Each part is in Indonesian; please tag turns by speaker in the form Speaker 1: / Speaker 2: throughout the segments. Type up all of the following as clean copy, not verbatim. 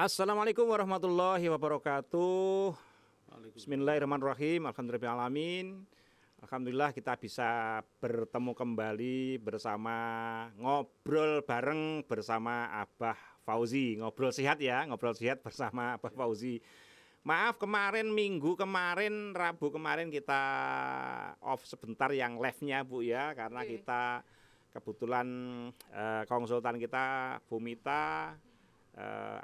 Speaker 1: Assalamualaikum warahmatullahi wabarakatuh. Bismillahirrahmanirrahim. Alhamdulillahirrahmanirrahim. Alhamdulillah kita bisa bertemu kembali bersama ngobrol bareng bersama Abah Fauzi. Ngobrol sehat ya, ngobrol sehat bersama Abah Fauzi. Maaf kemarin minggu kemarin, Rabu kemarin kita off sebentar yang live-nya Bu ya, karena kita kebetulan konsultan kita Bu Mita,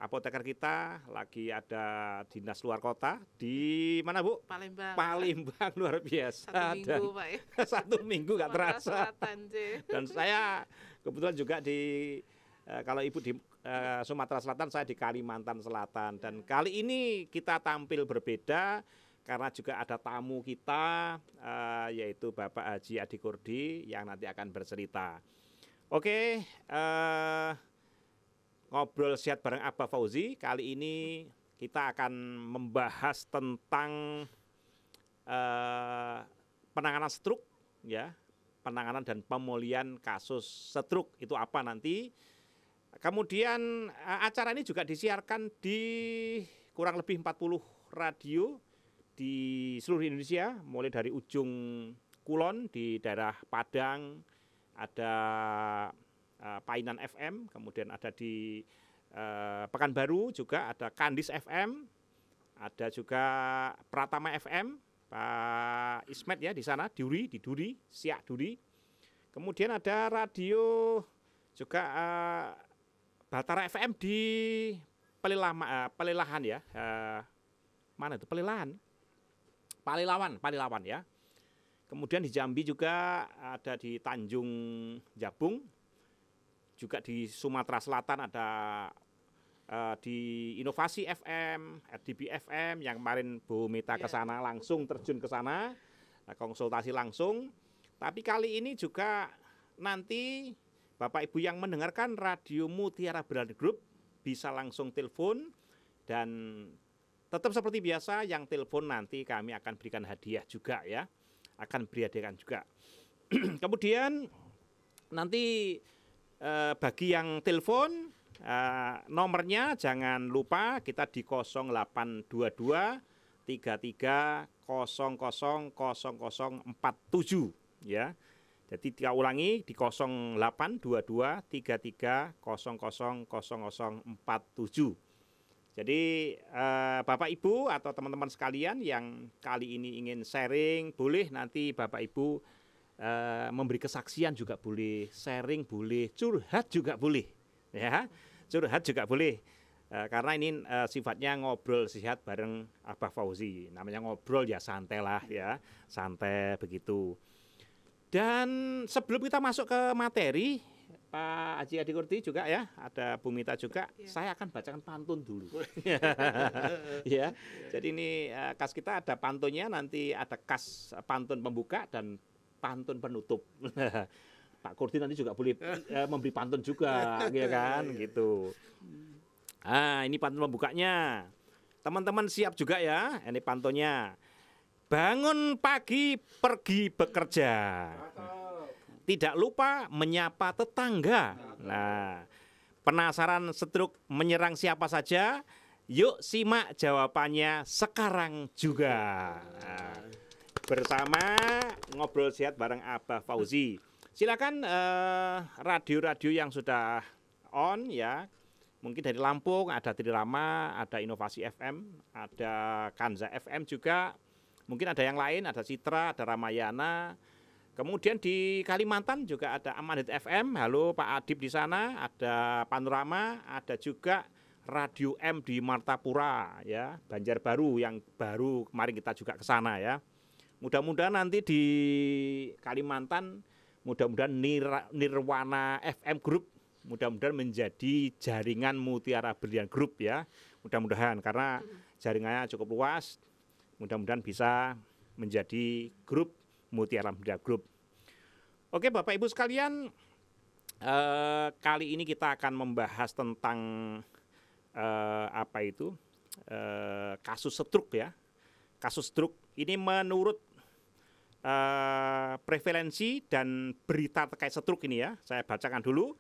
Speaker 1: apoteker kita lagi ada dinas luar kota di mana Bu?
Speaker 2: Palembang.
Speaker 1: Palembang luar biasa.
Speaker 2: Satu minggu Pak ya.
Speaker 1: Satu minggu nggak terasa.
Speaker 2: Selatan,
Speaker 1: Dan saya kebetulan juga di kalau Ibu di Sumatera Selatan, saya di Kalimantan Selatan. Dan kali ini kita tampil berbeda karena juga ada tamu kita yaitu Bapak Haji Adi Kurdi yang nanti akan bercerita. Oke. Ngobrol sehat bareng Abah Fauzi. Kali ini kita akan membahas tentang penanganan stroke ya, penanganan dan pemulihan kasus stroke itu apa nanti. Kemudian acara ini juga disiarkan di kurang lebih 40 radio di seluruh Indonesia, mulai dari ujung kulon di daerah Padang, ada Painan FM, kemudian ada di Pekanbaru juga ada Kandis FM, ada juga Pratama FM, Pak Ismet ya di sana, di Duri, Siak Duri. Kemudian ada radio juga Batara FM di Pelelahan ya, mana itu Palilawan ya. Kemudian di Jambi juga ada di Tanjung Jabung. Juga di Sumatera Selatan ada di Inovasi FM, RDB FM yang kemarin Bu Mita ke sana langsung terjun ke sana, konsultasi langsung. Tapi kali ini juga nanti Bapak Ibu yang mendengarkan Radio Mutiara Brand Group bisa langsung telepon, dan tetap seperti biasa yang telepon nanti kami akan berikan hadiah juga ya, akan beri hadiah juga. Kemudian nanti bagi yang telepon nomornya jangan lupa kita di 0822 33 00 0047 ya. Jadi kita ulangi di 0822 33 00 0047. Jadi Bapak Ibu atau teman-teman sekalian yang kali ini ingin sharing, boleh nanti Bapak Ibu memberi kesaksian juga boleh, sharing boleh, curhat juga boleh ya, curhat juga boleh karena ini sifatnya ngobrol sehat bareng Abah Fauzi, namanya ngobrol ya santai lah ya, santai begitu. Dan sebelum kita masuk ke materi, Pak Haji Adi Kurdi juga ya, ada Bu Mita juga, saya akan bacakan pantun dulu ya. Jadi ini kas kita ada pantunnya, nanti ada kas pantun pembuka dan pantun penutup. Pak Kurdi nanti juga boleh memberi pantun juga, ya kan, gitu. Ini pantun pembukanya. Teman-teman siap juga ya, ini pantunnya. Bangun pagi pergi bekerja, tidak lupa menyapa tetangga. Nah, penasaran stroke menyerang siapa saja? Yuk simak jawabannya sekarang juga. Bersama ngobrol sehat bareng Abah Fauzi. Silakan radio-radio yang sudah on ya. Mungkin dari Lampung ada Trirama, ada Inovasi FM, ada Kanza FM juga. Mungkin ada yang lain, ada Citra, ada Ramayana. Kemudian di Kalimantan juga ada Amanat FM. Halo Pak Adib di sana, ada Panorama, ada juga Radio M di Martapura ya, Banjarbaru yang baru kemarin kita juga ke sana ya. Mudah-mudahan nanti di Kalimantan, mudah-mudahan Nirwana FM Group, mudah-mudahan menjadi jaringan Mutiara Brilian Group ya. Mudah-mudahan karena jaringannya cukup luas, mudah-mudahan bisa menjadi grup Mutiara Brilian Group. Oke Bapak Ibu sekalian, kali ini kita akan membahas tentang kasus stroke ya. Kasus stroke ini menurut prevalensi dan berita terkait stroke ini ya, saya bacakan dulu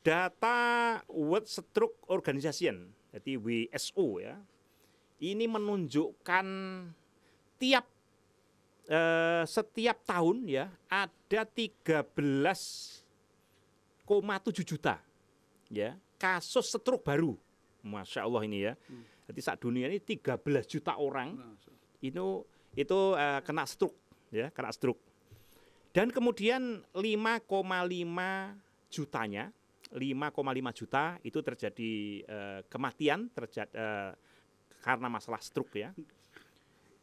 Speaker 1: data World Stroke Organization jadi WSO ya. Ini menunjukkan setiap tahun ya ada 13,7 juta ya kasus stroke baru. Masya Allah ini ya. Jadi saat dunia ini 13 juta orang itu kena stroke ya, kena stroke. Dan kemudian 5,5 jutanya, 5,5 juta itu terjadi kematian karena masalah stroke ya.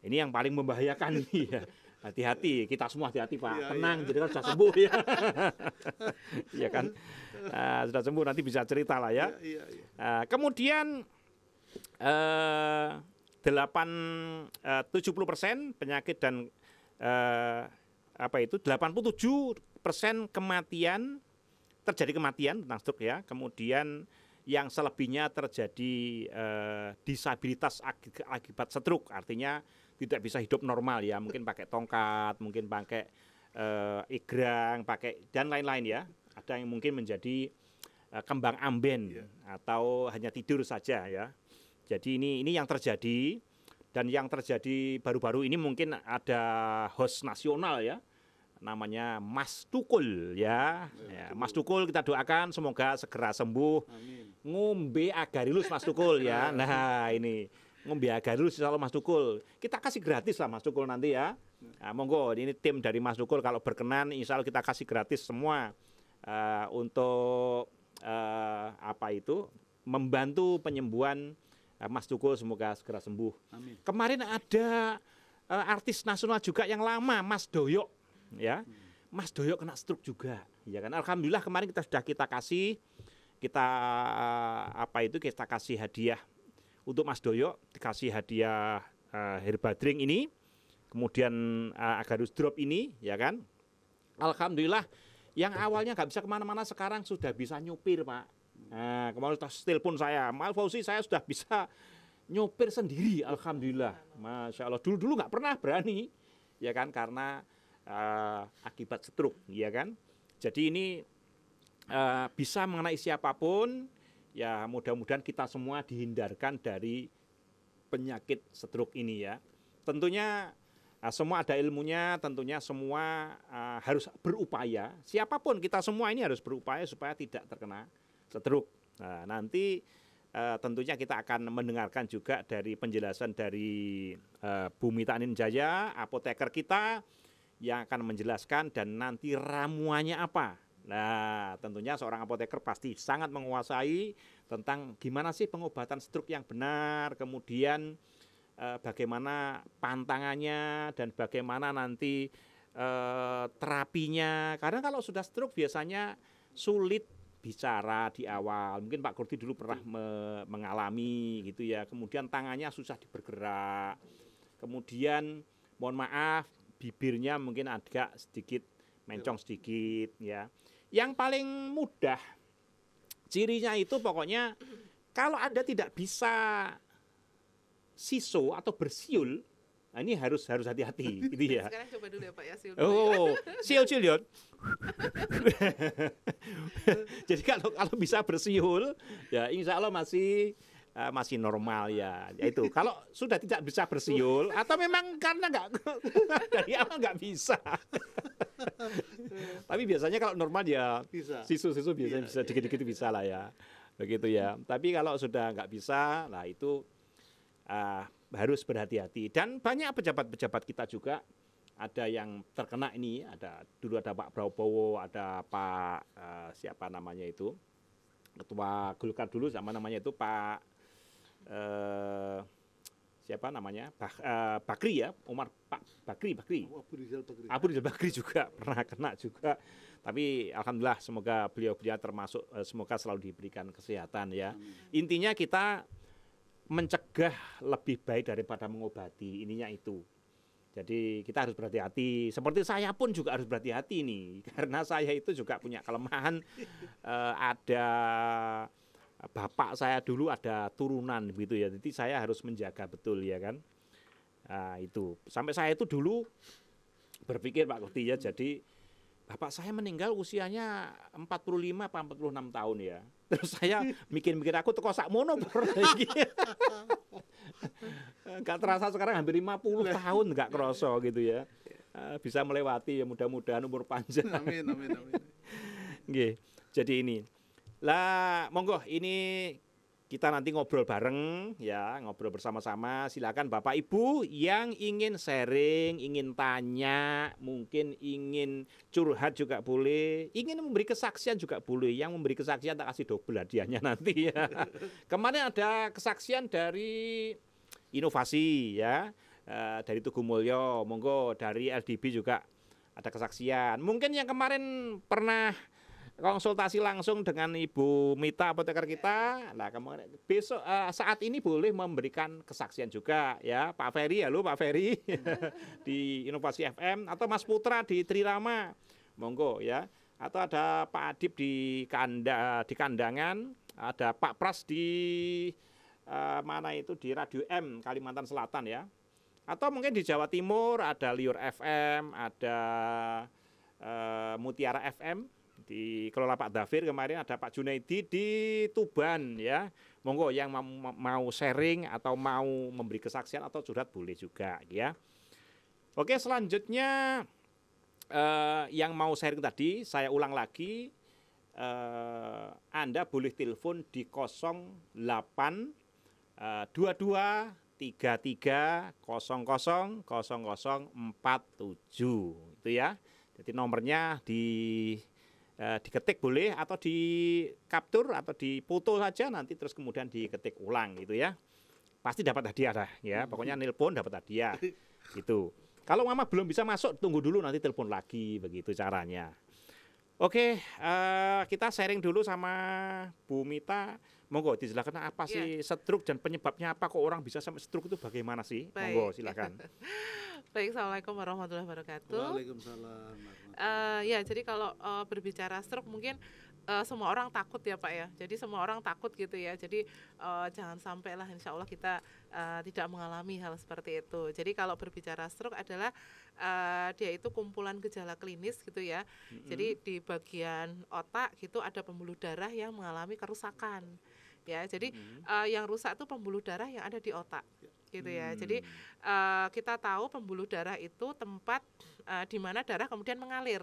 Speaker 1: Ini yang paling membahayakan ini ya. Hati-hati, kita semua hati-hati Pak. Tenang, jadi kan sudah sembuh ya. Iya kan, sudah sembuh nanti bisa cerita lah ya. Kemudian 70% penyakit dan 87% kematian terjadi kematian tentang stroke ya. Kemudian yang selebihnya terjadi disabilitas akibat stroke, artinya tidak bisa hidup normal ya, mungkin pakai tongkat, mungkin pakai egrang, pakai dan lain-lain ya. Ada yang mungkin menjadi kembang amben atau hanya tidur saja ya. Jadi ini yang terjadi, dan yang terjadi baru-baru ini mungkin ada host nasional ya, namanya Mas Tukul ya. Mas Tukul kita doakan semoga segera sembuh. Amin. Ngombe agarylus Mas Tukul ya. Nah ini ngombe agarylus insya Allah Mas Tukul. Kita kasih gratis lah Mas Tukul nanti ya. Nah, monggo ini tim dari Mas Tukul kalau berkenan insya Allah kita kasih gratis semua untuk membantu penyembuhan Mas Tukul, semoga segera sembuh. Amin. Kemarin ada artis nasional juga yang lama, Mas Doyok ya. Mas Doyok kena stroke juga ya kan. Alhamdulillah kemarin kita kasih hadiah untuk Mas Doyok, dikasih hadiah herbal drink ini, kemudian agarus drop ini ya kan. Alhamdulillah yang awalnya nggak bisa kemana-mana sekarang sudah bisa nyupir Pak. Nah, kemarin telepon saya, Mas Fauzi saya sudah bisa nyopir sendiri, alhamdulillah, masya Allah. Dulu nggak pernah berani, ya kan, karena akibat stroke, ya kan. Jadi ini bisa mengenai siapapun, ya mudah-mudahan kita semua dihindarkan dari penyakit stroke ini ya. Tentunya semua ada ilmunya, tentunya semua harus berupaya. Siapapun kita semua ini harus berupaya supaya tidak terkena stroke. Nah, nanti tentunya kita akan mendengarkan juga dari penjelasan dari Bu Mita Aninjaya, apoteker kita yang akan menjelaskan dan nanti ramuannya apa. Nah, tentunya seorang apoteker pasti sangat menguasai tentang gimana sih pengobatan stroke yang benar, kemudian bagaimana pantangannya dan bagaimana nanti terapinya. Karena kalau sudah stroke biasanya sulit bicara di awal. Mungkin Pak Kurdi dulu pernah mengalami gitu ya. Kemudian tangannya susah bergerak. Kemudian mohon maaf bibirnya mungkin agak sedikit mencong sedikit ya. Yang paling mudah cirinya itu pokoknya kalau Anda tidak bisa siso atau bersiul, nah ini harus hati-hati gitu ya.
Speaker 2: Sekarang coba dulu ya Pak ya siul.
Speaker 1: Oh, siul ya. Jadi kalau bisa bersiul ya insya Allah masih normal ya. Itu kalau sudah tidak bisa bersiul atau memang karena dari awal nggak bisa. Tapi biasanya kalau normal ya sisu biasanya bisa dikit-dikit bisa lah ya. Begitu ya. Tapi kalau sudah nggak bisa, nah itu harus berhati-hati. Dan banyak pejabat-pejabat kita juga ada yang terkena ini. Dulu ada Pak Prabowo, ada Pak siapa namanya itu, Ketua Golkar dulu, sama namanya itu Pak siapa namanya, Bakri ya, Pak Bakri. Abu Rizal Bakri juga pernah kena juga. Tapi alhamdulillah semoga beliau termasuk, semoga selalu diberikan kesehatan ya. Intinya kita mencegah lebih baik daripada mengobati, ininya itu. Jadi kita harus berhati-hati. Seperti saya pun juga harus berhati-hati nih, karena saya itu juga punya kelemahan. Ada bapak saya dulu ada turunan gitu ya, jadi saya harus menjaga betul ya kan. Itu sampai saya itu dulu berpikir Pak Kurti ya, jadi bapak saya meninggal usianya 45 apa 46 tahun ya. Terus saya mikir-mikir aku teko sakmono iki. Enggak terasa sekarang hampir 50 tahun enggak kerasa gitu ya. Bisa melewati ya, mudah-mudahan umur panjang.
Speaker 2: Amin, amin, amin.
Speaker 1: Nggih. Jadi ini. Lah monggo ini kita nanti ngobrol bareng ya, ngobrol bersama-sama. Silakan Bapak Ibu yang ingin sharing, ingin tanya, mungkin ingin curhat juga boleh, ingin memberi kesaksian juga boleh. Yang memberi kesaksian tak kasih double hadiahnya nanti ya. Kemarin ada kesaksian dari inovasi ya, dari Tugu Mulyo, monggo dari LDB juga ada kesaksian. Mungkin yang kemarin pernah konsultasi langsung dengan Ibu Mita apoteker kita. Nah, besok saat ini boleh memberikan kesaksian juga ya, Pak Ferry, halo Pak Ferry di Inovasi FM atau Mas Putra di Trirama. Monggo ya. Atau ada Pak Adib di Kandangan, ada Pak Pras di mana itu di Radio M Kalimantan Selatan ya. Atau mungkin di Jawa Timur ada Liur FM, ada Mutiara FM. Dikelola Pak Dafir, kemarin ada Pak Junaidi di Tuban ya. Monggo yang mau sharing atau mau memberi kesaksian atau curhat boleh juga ya. Oke, selanjutnya yang mau sharing tadi saya ulang lagi, Anda boleh telepon di 08 22 33 00 0047 itu ya. Jadi nomornya diketik boleh atau di capture atau di foto saja, nanti terus kemudian diketik ulang gitu ya. Pasti dapat hadiah dah ya. Pokoknya nelpon dapat hadiah. Gitu. Kalau Mama belum bisa masuk, tunggu dulu nanti telepon lagi, begitu caranya. Oke, kita sharing dulu sama Bu Mita. Monggo dijelaskan apa sih stroke dan penyebabnya apa, kok orang bisa sampai stroke itu bagaimana sih?
Speaker 3: Baik.
Speaker 1: Monggo silakan.
Speaker 3: Baik, assalamualaikum warahmatullahi wabarakatuh.
Speaker 2: Waalaikumsalam.
Speaker 3: Ya, jadi kalau berbicara stroke mungkin semua orang takut ya Pak ya. Jadi semua orang takut gitu ya. Jadi jangan sampailah insya Allah kita tidak mengalami hal seperti itu. Jadi kalau berbicara stroke adalah dia itu kumpulan gejala klinis gitu ya. Jadi di bagian otak gitu ada pembuluh darah yang mengalami kerusakan. Ya, jadi yang rusak itu pembuluh darah yang ada di otak gitu ya. Jadi kita tahu pembuluh darah itu tempat di mana darah kemudian mengalir.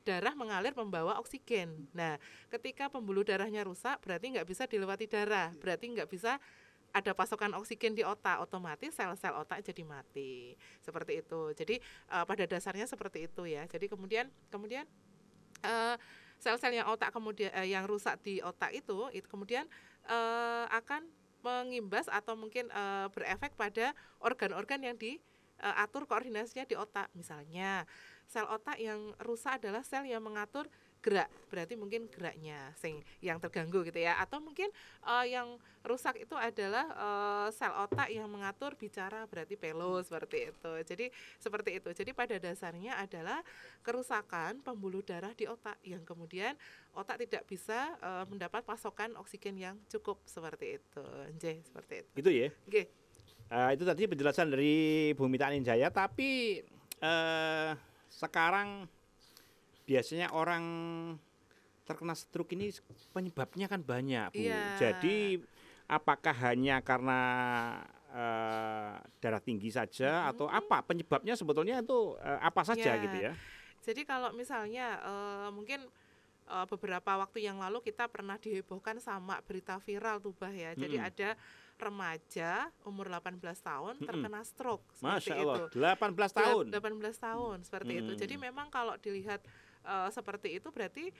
Speaker 3: Darah mengalir membawa oksigen. Nah, ketika pembuluh darahnya rusak, berarti nggak bisa dilewati darah, berarti nggak bisa ada pasokan oksigen di otak, otomatis sel-sel otak jadi mati. Seperti itu. Jadi pada dasarnya seperti itu ya. Jadi kemudian sel-sel yang otak kemudian yang rusak di otak itu kemudian akan mengimbas atau mungkin berefek pada organ-organ yang diatur koordinasinya di otak. Misalnya sel otak yang rusak adalah sel yang mengatur gerak, berarti mungkin geraknya yang terganggu gitu ya. Atau mungkin yang rusak itu adalah sel otak yang mengatur bicara, berarti pelus, seperti itu. Jadi seperti itu. Jadi pada dasarnya adalah kerusakan pembuluh darah di otak yang kemudian otak tidak bisa mendapat pasokan oksigen yang cukup, seperti itu. Seperti itu.
Speaker 1: Gitu ya.
Speaker 3: Oke.
Speaker 1: Itu tadi penjelasan dari Bu Mita Ninjaya, tapi sekarang biasanya orang terkena stroke ini penyebabnya kan banyak, Bu.
Speaker 3: Iya.
Speaker 1: Jadi apakah hanya karena darah tinggi saja atau apa penyebabnya sebetulnya itu apa saja gitu ya?
Speaker 3: Jadi kalau misalnya mungkin beberapa waktu yang lalu kita pernah dihebohkan sama berita viral tuh Bah ya. Jadi ada remaja umur 18 tahun terkena stroke seperti
Speaker 1: Masya Allah,
Speaker 3: itu.
Speaker 1: 18 tahun.
Speaker 3: 18 tahun seperti itu. Jadi memang kalau dilihat seperti itu berarti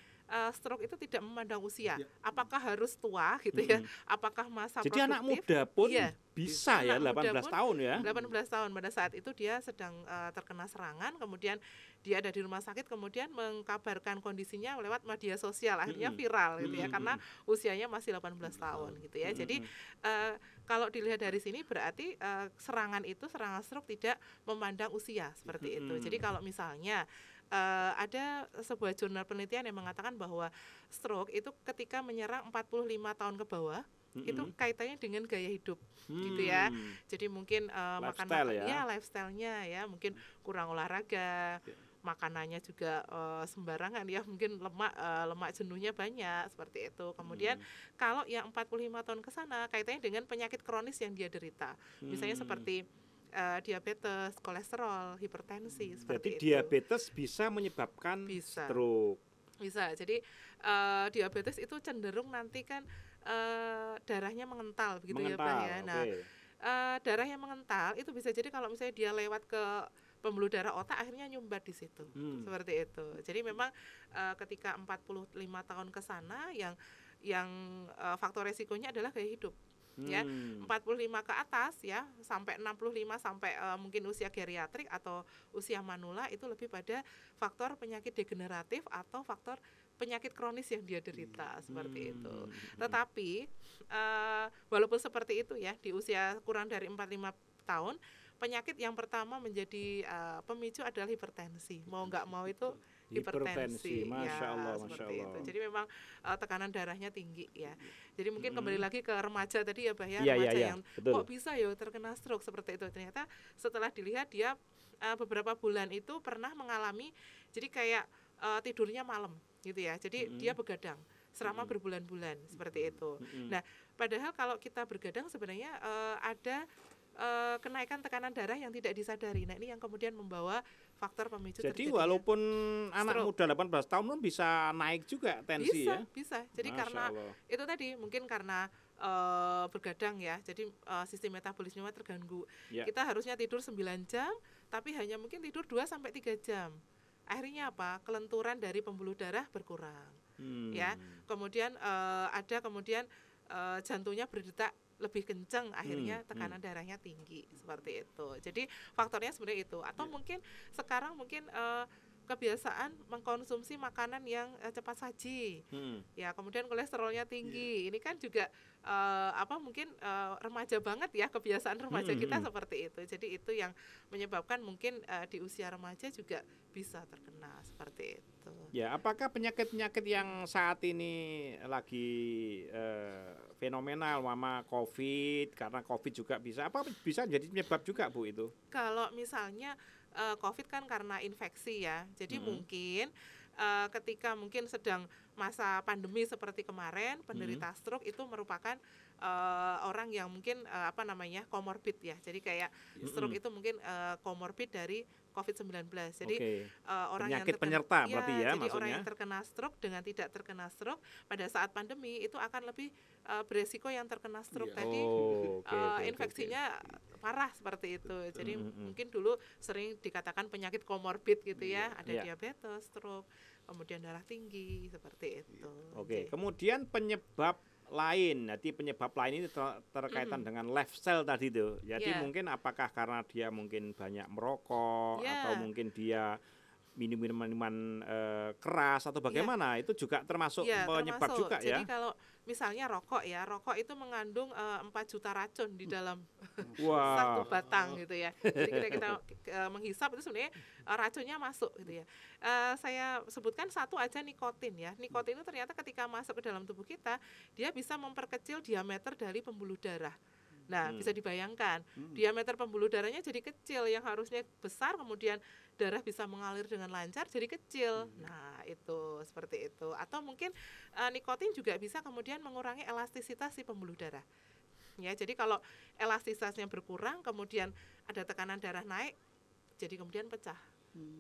Speaker 3: stroke itu tidak memandang usia. Apakah harus tua gitu ya? Apakah masa
Speaker 1: Jadi
Speaker 3: produktif?
Speaker 1: anak muda pun bisa ya,
Speaker 3: anak
Speaker 1: 18 tahun ya.
Speaker 3: 18 tahun pada saat itu dia sedang terkena serangan, kemudian dia ada di rumah sakit, kemudian mengkabarkan kondisinya lewat media sosial, akhirnya viral gitu ya, karena usianya masih 18 tahun gitu ya. Jadi kalau dilihat dari sini berarti serangan stroke tidak memandang usia seperti itu. Jadi kalau misalnya ada sebuah jurnal penelitian yang mengatakan bahwa stroke itu ketika menyerang 45 tahun ke bawah, itu kaitannya dengan gaya hidup gitu ya. Jadi mungkin makan
Speaker 1: Lifestyle ya.
Speaker 3: lifestyle-nya ya, mungkin kurang olahraga, makanannya juga sembarangan ya, mungkin lemak jenuhnya banyak seperti itu. Kemudian kalau yang 45 tahun ke sana kaitannya dengan penyakit kronis yang dia derita. Misalnya seperti diabetes, kolesterol, hipertensi
Speaker 1: Jadi
Speaker 3: seperti itu.
Speaker 1: diabetes bisa menyebabkan
Speaker 3: Bisa.
Speaker 1: stroke.
Speaker 3: Bisa. Jadi diabetes itu cenderung nanti kan darahnya mengental begitu ya Pak ya. Nah, darah yang mengental itu bisa jadi kalau misalnya dia lewat ke pembuluh darah otak akhirnya nyumbat di situ. Seperti itu. Jadi memang ketika 45 tahun ke sana yang faktor resikonya adalah gaya hidup. Ya, 45 ke atas ya, sampai 65 sampai mungkin usia geriatrik atau usia manula itu lebih pada faktor penyakit degeneratif atau faktor penyakit kronis yang dia derita seperti itu. Tetapi walaupun seperti itu ya, di usia kurang dari 45 tahun penyakit yang pertama menjadi pemicu adalah hipertensi. Mau nggak mau itu hipertensi.
Speaker 1: Masya Allah,
Speaker 3: Masya Allah. Itu. Jadi memang tekanan darahnya tinggi ya. Jadi mungkin kembali lagi ke remaja tadi ya Bah ya, remaja yang betul. Kok bisa ya terkena stroke seperti itu. Ternyata setelah dilihat dia beberapa bulan itu pernah mengalami jadi kayak tidurnya malam gitu ya. Jadi dia begadang selama berbulan-bulan seperti itu. Nah, padahal kalau kita bergadang sebenarnya ada kenaikan tekanan darah yang tidak disadari. Nah, ini yang kemudian membawa faktor pemicu
Speaker 1: Jadi walaupun anak muda 18 tahun pun bisa naik juga tensi ya?
Speaker 3: Bisa. Jadi Masya karena Allah. Itu tadi mungkin karena bergadang ya. Jadi sistem metabolisme terganggu. Ya. Kita harusnya tidur 9 jam, tapi hanya mungkin tidur 2 sampai 3 jam. Akhirnya apa? Kelenturan dari pembuluh darah berkurang. Ya. Kemudian ada jantungnya berdetak lebih kencang, akhirnya tekanan darahnya tinggi seperti itu. Jadi faktornya sebenarnya itu. Atau mungkin sekarang kebiasaan mengkonsumsi makanan yang cepat saji, ya kemudian kolesterolnya tinggi. Ini kan juga mungkin remaja banget ya, kebiasaan remaja kita seperti itu. Jadi itu yang menyebabkan mungkin di usia remaja juga bisa terkena seperti itu.
Speaker 1: Ya, apakah penyakit-penyakit yang saat ini lagi fenomenal, Mama, COVID, karena COVID juga bisa jadi penyebab juga Bu itu?
Speaker 3: Kalau misalnya COVID kan karena infeksi ya, jadi mungkin ketika mungkin sedang masa pandemi seperti kemarin, penderita stroke itu merupakan orang yang mungkin komorbid ya, jadi kayak stroke itu mungkin komorbid dari COVID-19. Jadi orang
Speaker 1: penyakit
Speaker 3: yang
Speaker 1: penyerta berarti ya,
Speaker 3: jadi
Speaker 1: maksudnya.
Speaker 3: Orang yang terkena stroke dengan tidak terkena stroke pada saat pandemi itu akan lebih beresiko yang terkena stroke tadi. Infeksinya parah seperti itu. Jadi mungkin dulu sering dikatakan penyakit komorbid gitu ya, ada diabetes, stroke, kemudian darah tinggi seperti itu.
Speaker 1: Kemudian penyebab lain, jadi penyebab lain ini terkaitan dengan lifestyle tadi tuh. Jadi mungkin apakah karena dia mungkin banyak merokok atau mungkin dia minum minuman keras atau bagaimana, itu juga termasuk penyebab juga ya.
Speaker 3: Jadi kalau misalnya rokok itu mengandung 4 juta racun di dalam satu batang gitu ya. Jadi kita menghisap itu sebenarnya racunnya masuk gitu ya. Saya sebutkan satu aja, nikotin ya. Nikotin itu ternyata ketika masuk ke dalam tubuh kita, dia bisa memperkecil diameter dari pembuluh darah. Nah, bisa dibayangkan diameter pembuluh darahnya jadi kecil, yang harusnya besar, kemudian darah bisa mengalir dengan lancar jadi kecil. Nah, itu seperti itu. Atau mungkin nikotin juga bisa kemudian mengurangi elastisitas si pembuluh darah. Ya, jadi kalau elastisitasnya berkurang, kemudian ada tekanan darah naik, jadi kemudian pecah.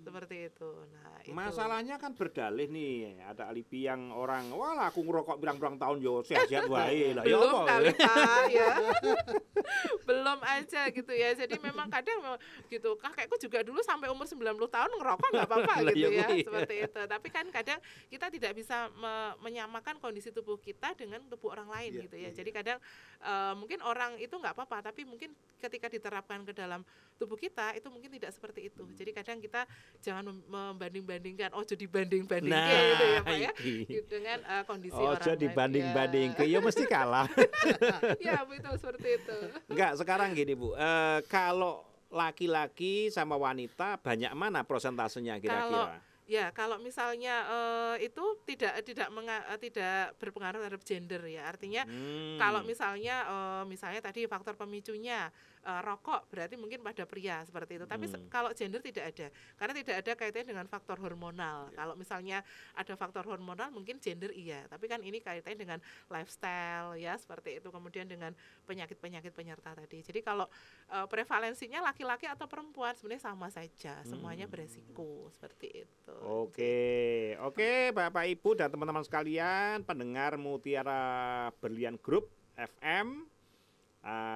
Speaker 3: Seperti itu. Nah, itu.
Speaker 1: Masalahnya kan berdalih nih, ada alibi yang orang, walah aku ngerokok berang-berang tahun yo sehat-sehat wae lah.
Speaker 3: Belum kali Pak ya. Belum aja gitu ya. Jadi memang kadang gitu, kakekku juga dulu sampai umur 90 tahun ngerokok enggak apa-apa gitu ya, seperti itu. Tapi kan kadang kita tidak bisa menyamakan kondisi tubuh kita dengan tubuh orang lain gitu ya. Jadi kadang mungkin orang itu enggak apa-apa, tapi mungkin ketika diterapkan ke dalam tubuh kita itu mungkin tidak seperti itu. Jadi kadang kita jangan membanding-bandingkan, jadi banding-bandingkan gitu ya Pak ya, dengan kondisi orang lain.
Speaker 1: Dibanding-bandingkan, ya mesti kalah.
Speaker 3: Ya betul, seperti itu.
Speaker 1: Enggak, sekarang gini Bu, kalau laki-laki sama wanita banyak mana prosentasenya kira-kira?
Speaker 3: Ya, kalau misalnya itu tidak berpengaruh terhadap gender ya. Artinya kalau
Speaker 1: Hmm.
Speaker 3: misalnya tadi faktor pemicunya rokok, berarti mungkin pada pria seperti itu. Tapi
Speaker 1: Hmm.
Speaker 3: kalau gender tidak ada, karena tidak ada kaitannya dengan faktor hormonal. Kalau misalnya ada faktor hormonal, mungkin gender iya. Tapi kan ini kaitannya dengan lifestyle ya seperti itu. Kemudian dengan penyakit-penyakit penyerta tadi. Jadi kalau prevalensinya laki-laki atau perempuan sebenarnya sama saja, semuanya
Speaker 1: Hmm.
Speaker 3: beresiko seperti itu.
Speaker 1: Oke,
Speaker 3: Ji.
Speaker 1: oke, Bapak Ibu dan teman-teman sekalian, pendengar Mutiara Berlian Group FM,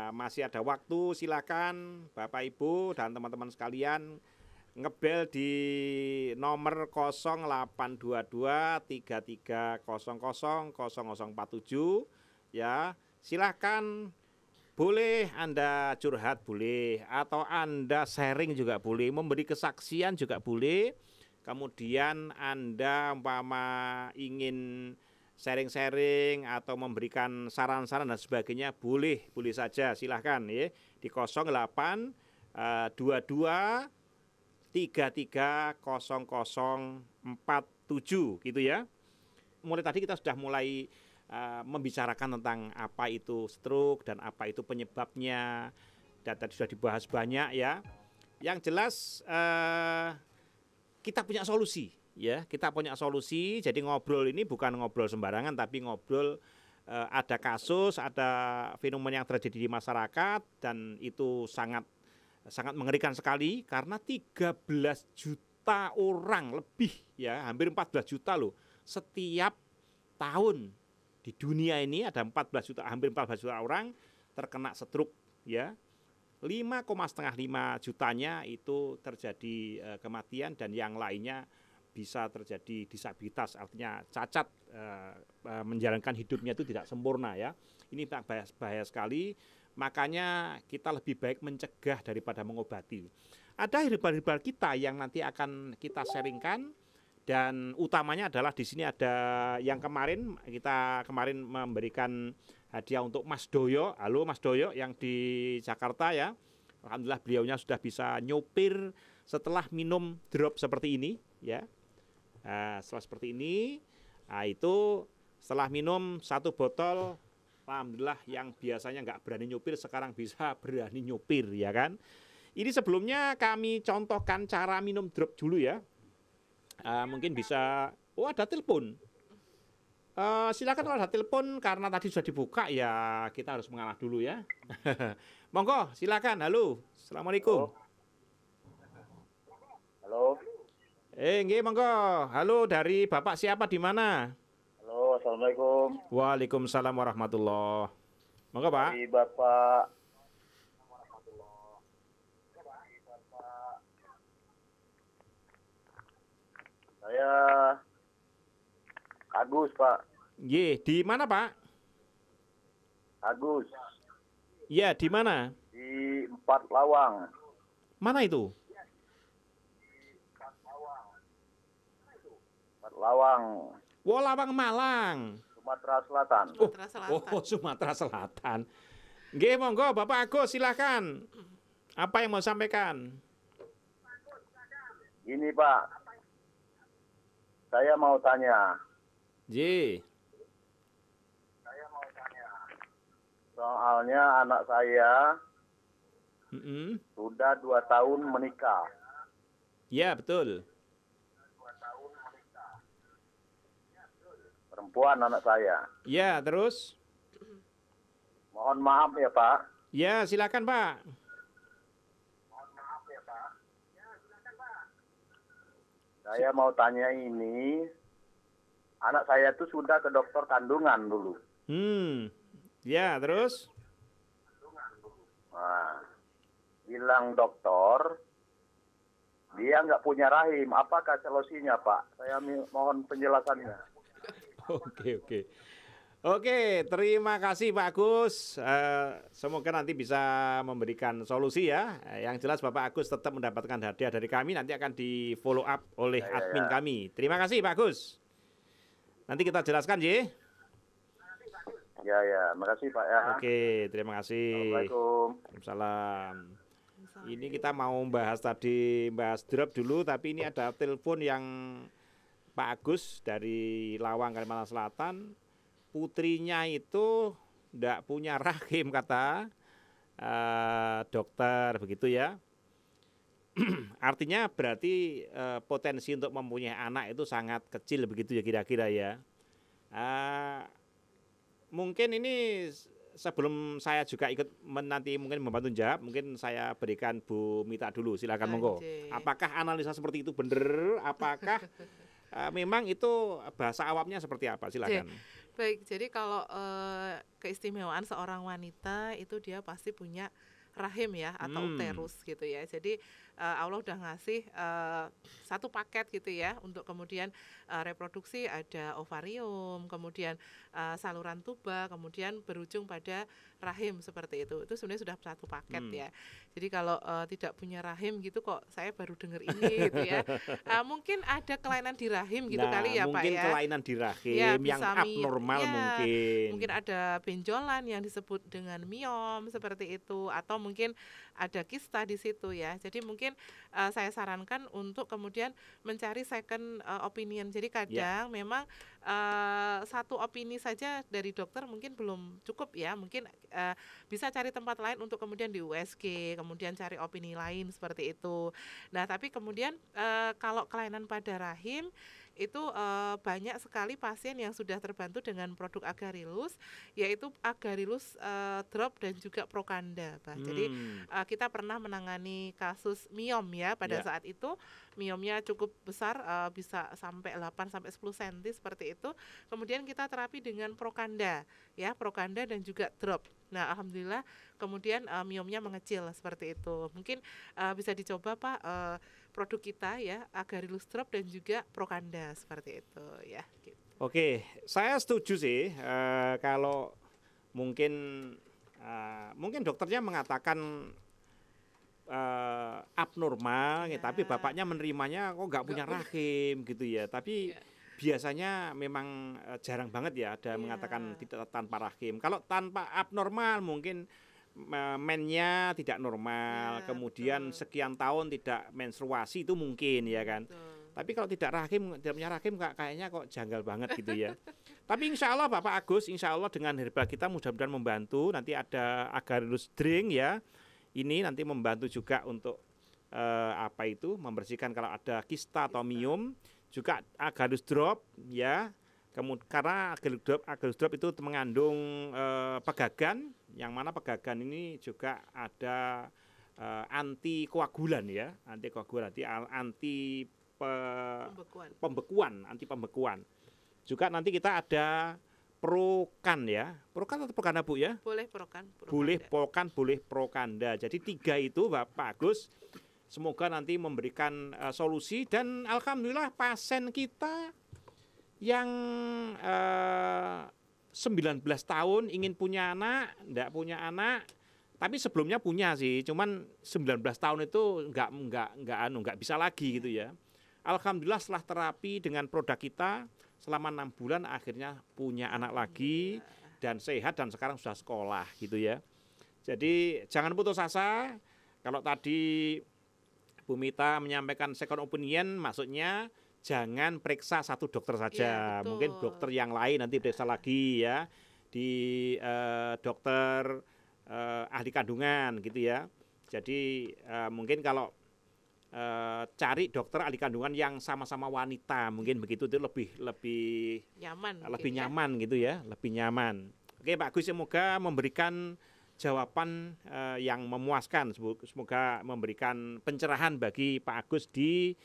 Speaker 1: masih ada waktu, silakan Bapak Ibu dan teman-teman sekalian ngebel di nomor 0822 33000047 ya. Silakan, boleh Anda curhat boleh, atau Anda sharing juga boleh, memberi kesaksian juga boleh. Kemudian Anda umpama ingin sharing-sharing atau memberikan saran-saran dan sebagainya, boleh, boleh saja, silahkan ya. Di 08 22 330047 gitu ya. Mulai tadi kita sudah mulai membicarakan tentang apa itu stroke dan apa itu penyebabnya, dan tadi sudah dibahas banyak ya. Yang jelas kita punya solusi ya, kita punya solusi. Jadi ngobrol ini bukan ngobrol sembarangan, tapi ngobrol ada kasus, ada fenomena yang terjadi di masyarakat, dan itu sangat sangat mengerikan sekali karena 13 juta orang lebih ya, hampir 14 juta loh setiap tahun di dunia ini, ada 14 juta, hampir 14 juta orang terkena stroke ya. 5,5 jutanya itu terjadi kematian, dan yang lainnya bisa terjadi disabilitas, artinya cacat, menjalankan hidupnya itu tidak sempurna ya. Ini bahaya sekali, makanya kita lebih baik mencegah daripada mengobati. Ada herbal-herbal kita yang nanti akan kita sharingkan, dan utamanya adalah di sini ada yang kita kemarin memberikan hadiah untuk Mas Doyo. Halo Mas Doyo yang di Jakarta ya. Alhamdulillah beliaunya sudah bisa nyopir setelah minum drop seperti ini ya. Nah, setelah seperti ini, nah itu setelah minum 1 botol, alhamdulillah yang biasanya nggak berani nyopir sekarang bisa berani nyopir ya kan. Ini sebelumnya kami contohkan cara minum drop dulu ya. Mungkin bisa, oh ada telepon. Silakan kalau ada telepon, karena tadi sudah dibuka ya kita harus mengalah dulu ya. Monggo silakan. Halo, assalamualaikum.
Speaker 2: Halo.
Speaker 1: Nggih monggo. Halo, dari Bapak siapa di mana?
Speaker 2: Halo, assalamualaikum.
Speaker 1: Waalaikumsalam warahmatullahi. Monggo Pak.
Speaker 2: Dari Bapak. Saya Agus Pak.
Speaker 1: Nggih, di mana Pak?
Speaker 2: Agus
Speaker 1: Ya, di mana?
Speaker 2: di 4 Lawang.
Speaker 1: Mana itu?
Speaker 2: 4 Lawang,
Speaker 1: Lawang Malang.
Speaker 2: Sumatera Selatan.
Speaker 3: Sumatera Selatan.
Speaker 1: Sumatera Selatan. Nggih, monggo Bapak Agus silakan. Apa yang mau sampaikan?
Speaker 2: Ini Pak, saya mau tanya.
Speaker 1: Nggih.
Speaker 2: Soalnya anak saya
Speaker 1: Mm-mm.
Speaker 2: sudah 2 tahun menikah.
Speaker 1: Ya, betul.
Speaker 2: Perempuan anak saya.
Speaker 1: Ya, terus?
Speaker 2: Mohon maaf ya Pak.
Speaker 1: Ya, silakan Pak.
Speaker 2: Saya mau tanya ini. Anak saya tuh sudah ke dokter kandungan dulu.
Speaker 1: Ya, terus?
Speaker 2: Nah, bilang dokter, dia nggak punya rahim. Apakah solusinya, Pak? Saya mohon penjelasannya.
Speaker 1: Oke, terima kasih Pak Agus. Semoga nanti bisa memberikan solusi ya. Yang jelas Bapak Agus tetap mendapatkan hadiah dari kami. Nanti akan di follow up oleh admin kami. Terima kasih Pak Agus. Nanti kita jelaskan, Ji.
Speaker 2: Ya, makasih Pak ya.
Speaker 1: Oke, terima kasih.
Speaker 2: Assalamualaikum.
Speaker 1: Waalaikumsalam. Ini kita mau bahas drop dulu, tapi ini ada telepon yang Pak Agus dari Lawang, Kalimantan Selatan. Putrinya itu tidak punya rahim, kata dokter, begitu ya. Artinya berarti potensi untuk mempunyai anak itu sangat kecil, begitu ya kira-kira ya. Mungkin ini sebelum saya juga ikut nanti mungkin membantu jawab, mungkin saya berikan Bu Mita dulu, silakan monggo. Apakah analisa seperti itu benar? Apakah memang itu bahasa awamnya seperti apa? Silakan.
Speaker 3: Baik, jadi kalau keistimewaan seorang wanita itu dia pasti punya rahim ya atau uterus gitu ya. Jadi Allah udah ngasih satu paket gitu ya untuk kemudian reproduksi, ada ovarium, kemudian saluran tuba, kemudian berujung pada rahim seperti itu. Itu sebenarnya sudah satu paket ya. Jadi kalau tidak punya rahim gitu kok saya baru dengar ini gitu ya. Mungkin ada kelainan di rahim gitu kali ya Pak ya.
Speaker 1: Mungkin kelainan di rahim ya, yang abnormal ya, mungkin.
Speaker 3: Mungkin ada benjolan yang disebut dengan miom seperti itu, atau mungkin ada kista di situ ya. Jadi mungkin saya sarankan untuk kemudian mencari second opinion. Jadi kadang memang satu opini saja dari dokter mungkin belum cukup ya. Mungkin bisa cari tempat lain untuk kemudian di USG, kemudian cari opini lain seperti itu. Nah, tapi kemudian kalau kelainan pada rahim itu banyak sekali pasien yang sudah terbantu dengan produk Agarelus, yaitu Agarelus drop dan juga Prochanda, Pak. Jadi kita pernah menangani kasus miom ya pada saat itu. Miomnya cukup besar, bisa sampai 8 sampai 10 cm seperti itu. Kemudian kita terapi dengan Prochanda ya, Prochanda dan juga drop. Nah, alhamdulillah kemudian miomnya mengecil seperti itu. Mungkin bisa dicoba Pak produk kita ya, Agarelus drop dan juga Prochanda seperti itu ya. Gitu.
Speaker 1: Oke, saya setuju sih kalau mungkin dokternya mengatakan abnormal, ya, tapi bapaknya menerimanya kok nggak punya rahim gitu ya. Tapi biasanya memang jarang banget ya ada mengatakan tidak tanpa rahim. Kalau tanpa abnormal mungkin mennya tidak normal, kemudian sekian tahun tidak menstruasi itu mungkin ya kan. Tapi kalau tidak punya rahim kayaknya kok janggal banget gitu ya. Tapi insya Allah Bapak Agus, insya Allah dengan herbal kita mudah-mudahan membantu. Nanti ada Agarelus drink ya. Ini nanti membantu juga untuk membersihkan kalau ada kista atau miom. Juga Agarelus drop ya. Karena Agarelus drop itu mengandung pegagan, yang mana pegagan ini juga ada anti koagulan ya, anti pembekuan. Juga nanti kita ada Prokan ya, Prokan atau Prochanda Bu ya?
Speaker 3: Boleh Prokan.
Speaker 1: Boleh Prokan, boleh Prochanda. Jadi 3 itu Bapak Agus. Semoga nanti memberikan solusi dan alhamdulillah pasien kita yang 19 tahun ingin punya anak, enggak punya anak, tapi sebelumnya punya sih, cuman 19 tahun itu enggak bisa lagi gitu ya. Alhamdulillah setelah terapi dengan produk kita selama 6 bulan akhirnya punya anak lagi dan sehat dan sekarang sudah sekolah gitu ya. Jadi jangan putus asa. Kalau tadi Bu Mita menyampaikan second opinion, maksudnya jangan periksa satu dokter saja. Ya, mungkin dokter yang lain nanti periksa lagi ya, di dokter ahli kandungan gitu ya. Jadi mungkin kalau cari dokter ahli kandungan yang sama-sama wanita, mungkin begitu itu lebih nyaman gitu ya, lebih nyaman. Oke Pak Gus, semoga memberikan jawaban yang memuaskan, semoga memberikan pencerahan bagi Pak Agus di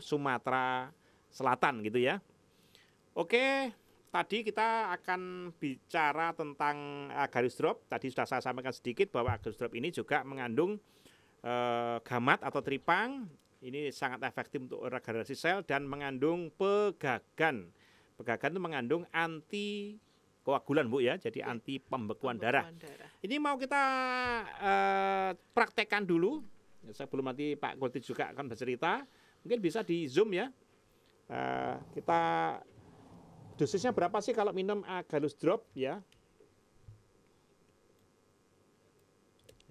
Speaker 1: Sumatera Selatan gitu ya. Oke, tadi kita akan bicara tentang Agarelus drop. Tadi sudah saya sampaikan sedikit bahwa Agarelus drop ini juga mengandung gamat atau tripang. Ini sangat efektif untuk regenerasi sel dan mengandung pegagan. Pegagan itu mengandung anti koagulan Bu ya, jadi anti pembekuan darah. Ini mau kita praktekkan dulu. Sebelum nanti Pak Kulti juga akan bercerita, mungkin bisa di Zoom ya. Kita dosisnya berapa sih kalau minum Agarelus drop ya?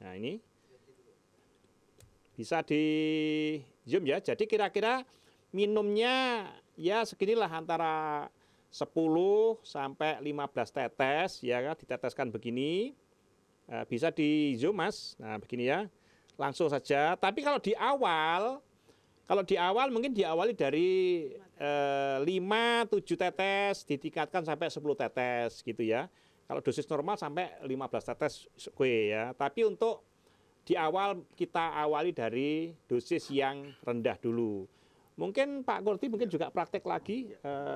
Speaker 1: Nah ini Bisa di zoom ya. Jadi kira-kira minumnya ya seginilah antara 10 sampai 15 tetes ya kan, diteteskan begini. Bisa di zoom Mas. Nah, begini ya. Langsung saja. Tapi kalau di awal mungkin diawali dari 5-7 tetes ditingkatkan sampai 10 tetes gitu ya. Kalau dosis normal sampai 15 tetes kue ya. Tapi untuk di awal kita awali dari dosis yang rendah dulu. Mungkin Pak Kurti mungkin juga praktek lagi.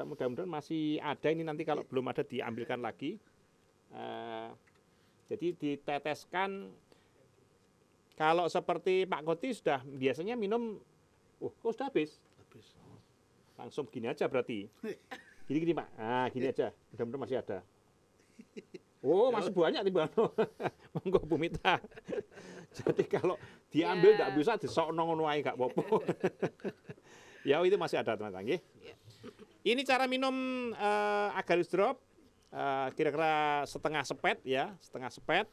Speaker 1: Mudah-mudahan masih ada ini, nanti kalau belum ada diambilkan lagi. Jadi diteteskan. Kalau seperti Pak Kurti sudah biasanya minum, kok sudah habis? Langsung gini aja berarti. Gini Pak. Nah, gini aja. Mudah-mudahan masih ada. Oh, masih banyak tiba. Monggo Bu Mita. Jadi kalau diambil enggak bisa disokno ngono ae enggak apa-apa. Ya itu masih ada teman-teman nggih. Ini cara minum Agarus Drop kira-kira setengah sepet ya, setengah sepet.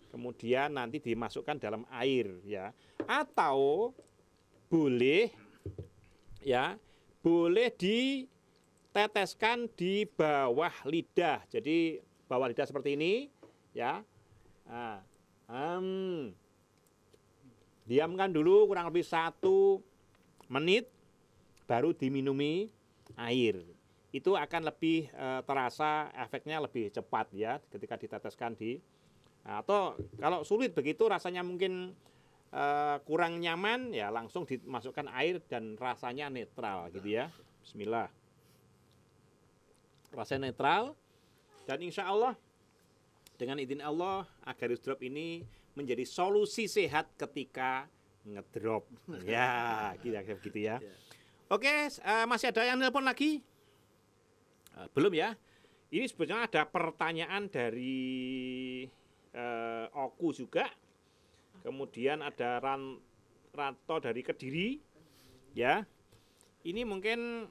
Speaker 1: Kemudian nanti dimasukkan dalam air ya. Atau boleh ya, boleh diteteskan di bawah lidah. Jadi bawah lidah seperti ini ya. Diamkan dulu kurang lebih 1 menit baru diminumi air. Itu akan lebih terasa efeknya lebih cepat ya ketika diteteskan di. Atau kalau sulit begitu rasanya mungkin kurang nyaman ya, langsung dimasukkan air dan rasanya netral gitu ya. Bismillah. Rasanya netral. Dan insya Allah dengan izin Allah Agarus Drop ini menjadi solusi sehat ketika ngedrop. Ya, kira-kira begitu ya. Oke, masih ada yang nelpon lagi? Belum ya? Ini sebetulnya ada pertanyaan dari Oku juga. Kemudian ada Ranto dari Kediri. Ya. Ini mungkin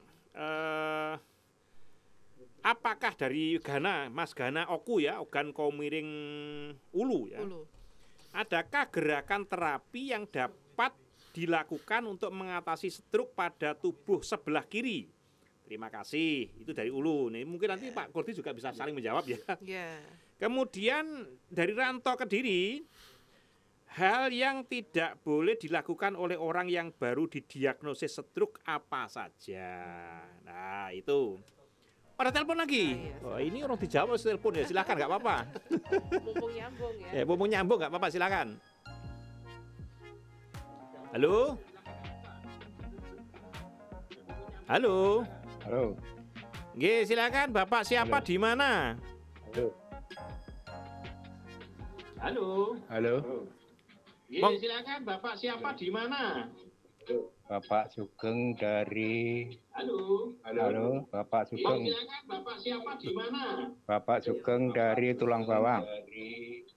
Speaker 1: apakah dari Mas Gana Oku ya, Ogan Kaumiring Ulu ya. Adakah gerakan terapi yang dapat dilakukan untuk mengatasi stroke pada tubuh sebelah kiri? Terima kasih. Itu dari Ulu. Nih mungkin nanti Pak Kurti juga bisa saling menjawab ya. Kemudian dari Ranto Kediri, hal yang tidak boleh dilakukan oleh orang yang baru didiagnosis stroke apa saja? Nah, itu. Pada telepon lagi. Oh, ini orang dijawab harus telepon ya. Silakan, nggak apa-apa.
Speaker 3: Mumpung nyambung ya.
Speaker 1: Ya, mumpung nyambung nggak apa-apa, silakan. Halo. Halo.
Speaker 4: Halo.
Speaker 1: Nggih, silakan. Bapak siapa di mana?
Speaker 4: Halo.
Speaker 1: Halo.
Speaker 4: Halo.
Speaker 1: Nggih, silakan. Bapak siapa di mana?
Speaker 4: Bapak Sugeng dari.
Speaker 1: Halo.
Speaker 4: Halo, Bapak Sugeng.
Speaker 1: Silakan. Bapak siapa di mana?
Speaker 4: Bapak Sugeng dari Tulang Bawang.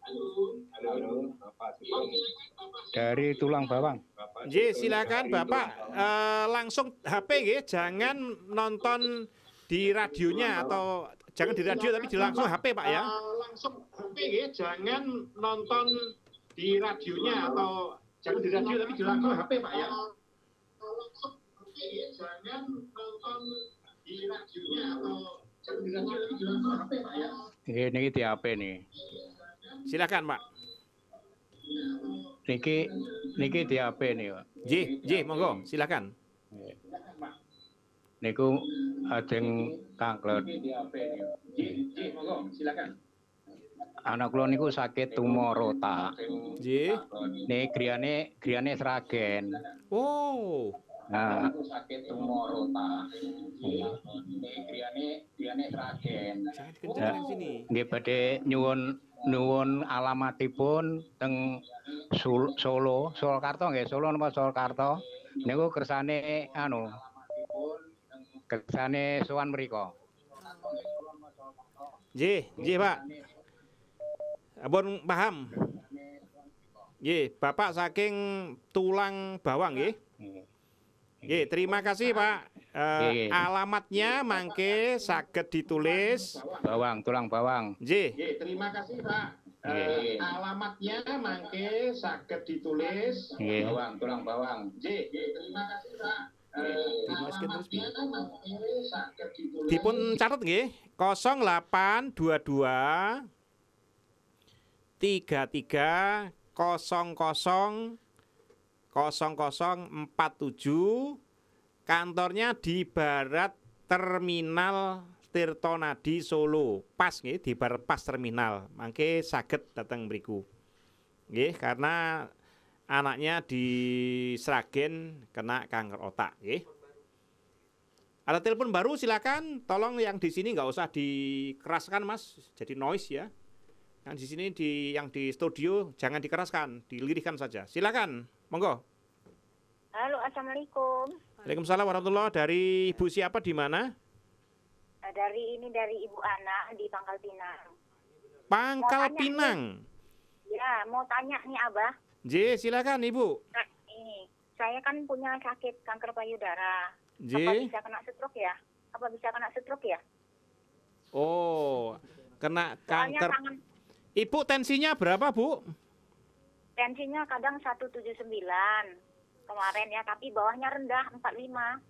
Speaker 1: Halo.
Speaker 4: Bapak Sugeng dari Tulang Bawang.
Speaker 1: Nggih, silakan Bapak langsung HP nggih, jangan nonton di radionya atau jangan di radio tapi di langsung HP Pak ya. Langsung HP nggih, jangan nonton di radionya atau jangan di radio tapi di langsung HP Pak ya. Langsung HP nggih, jangan nonton di radionya atau jangan di radio tapi di langsung HP Pak ya.
Speaker 4: Ini di HP nih.
Speaker 1: Silakan Pak.
Speaker 4: Niki di HP nih, Pak.
Speaker 1: Nggih, monggo, silakan.
Speaker 4: Niku ajeng kanker.
Speaker 1: Nggih, monggo, silakan.
Speaker 4: Anak kula niku sakit tumor otak.
Speaker 1: Nggih.
Speaker 4: Nih griyane sragen.
Speaker 1: Oh.
Speaker 4: Nah,
Speaker 2: sakit tumor otak. Griyane sragen.
Speaker 1: Jangan dikencangkan sini.
Speaker 4: nggih badhe nyuwun alamatipun teng Solo, Surakarta nggih, Solo napa Surakarta. Niku kersane kersane sowan mriku.
Speaker 1: Nggih, Pak. Ampun paham. Nggih, Bapak saking Tulang Bawang nggih. Nggih, terima kasih Pak. Alamatnya mangke saged ditulis.
Speaker 4: Tulang Bawang.
Speaker 1: Nggih, terima kasih Pak.
Speaker 4: Nggih.
Speaker 5: Alamatnya mangke saged ditulis.
Speaker 4: Nggih.
Speaker 5: Bawang, tulang bawang. J. Terima kasih Pak.
Speaker 1: Dimasukin terus, Bi.
Speaker 5: Alamatnya mangke saged ditulis.
Speaker 1: Dipun catet nggih 0822 33 00 0047, kantornya di Barat Terminal Tirtonadi Solo. Pas nggih, di Barat Pas Terminal. Mangke saged dateng mriku. Nggih, karena anaknya di Sragen kena kanker otak nggih. Ada telepon baru, silakan. Tolong yang di sini nggak usah dikeraskan, Mas. Jadi noise ya. Yang di sini yang di studio jangan dikeraskan, dilirihkan saja. Silakan, monggo.
Speaker 6: Halo, assalamualaikum.
Speaker 1: Waalaikumsalam warahmatullahi. Dari Ibu siapa di mana?
Speaker 6: Dari Ibu Ana di Pangkal Pinang.
Speaker 1: Pangkal
Speaker 6: Mau tanya
Speaker 1: Pinang.
Speaker 6: Ya, mau tanya nih Abah.
Speaker 1: J, silakan Ibu.
Speaker 6: Nah, ini saya kan punya sakit kanker payudara.
Speaker 1: J.
Speaker 6: Apa bisa kena stroke ya?
Speaker 1: Oh, kena
Speaker 6: Soalnya
Speaker 1: kanker.
Speaker 6: tangan
Speaker 1: Ibu tensinya berapa, Bu?
Speaker 6: tensinya kadang 179 kemarin ya, tapi bawahnya rendah 45.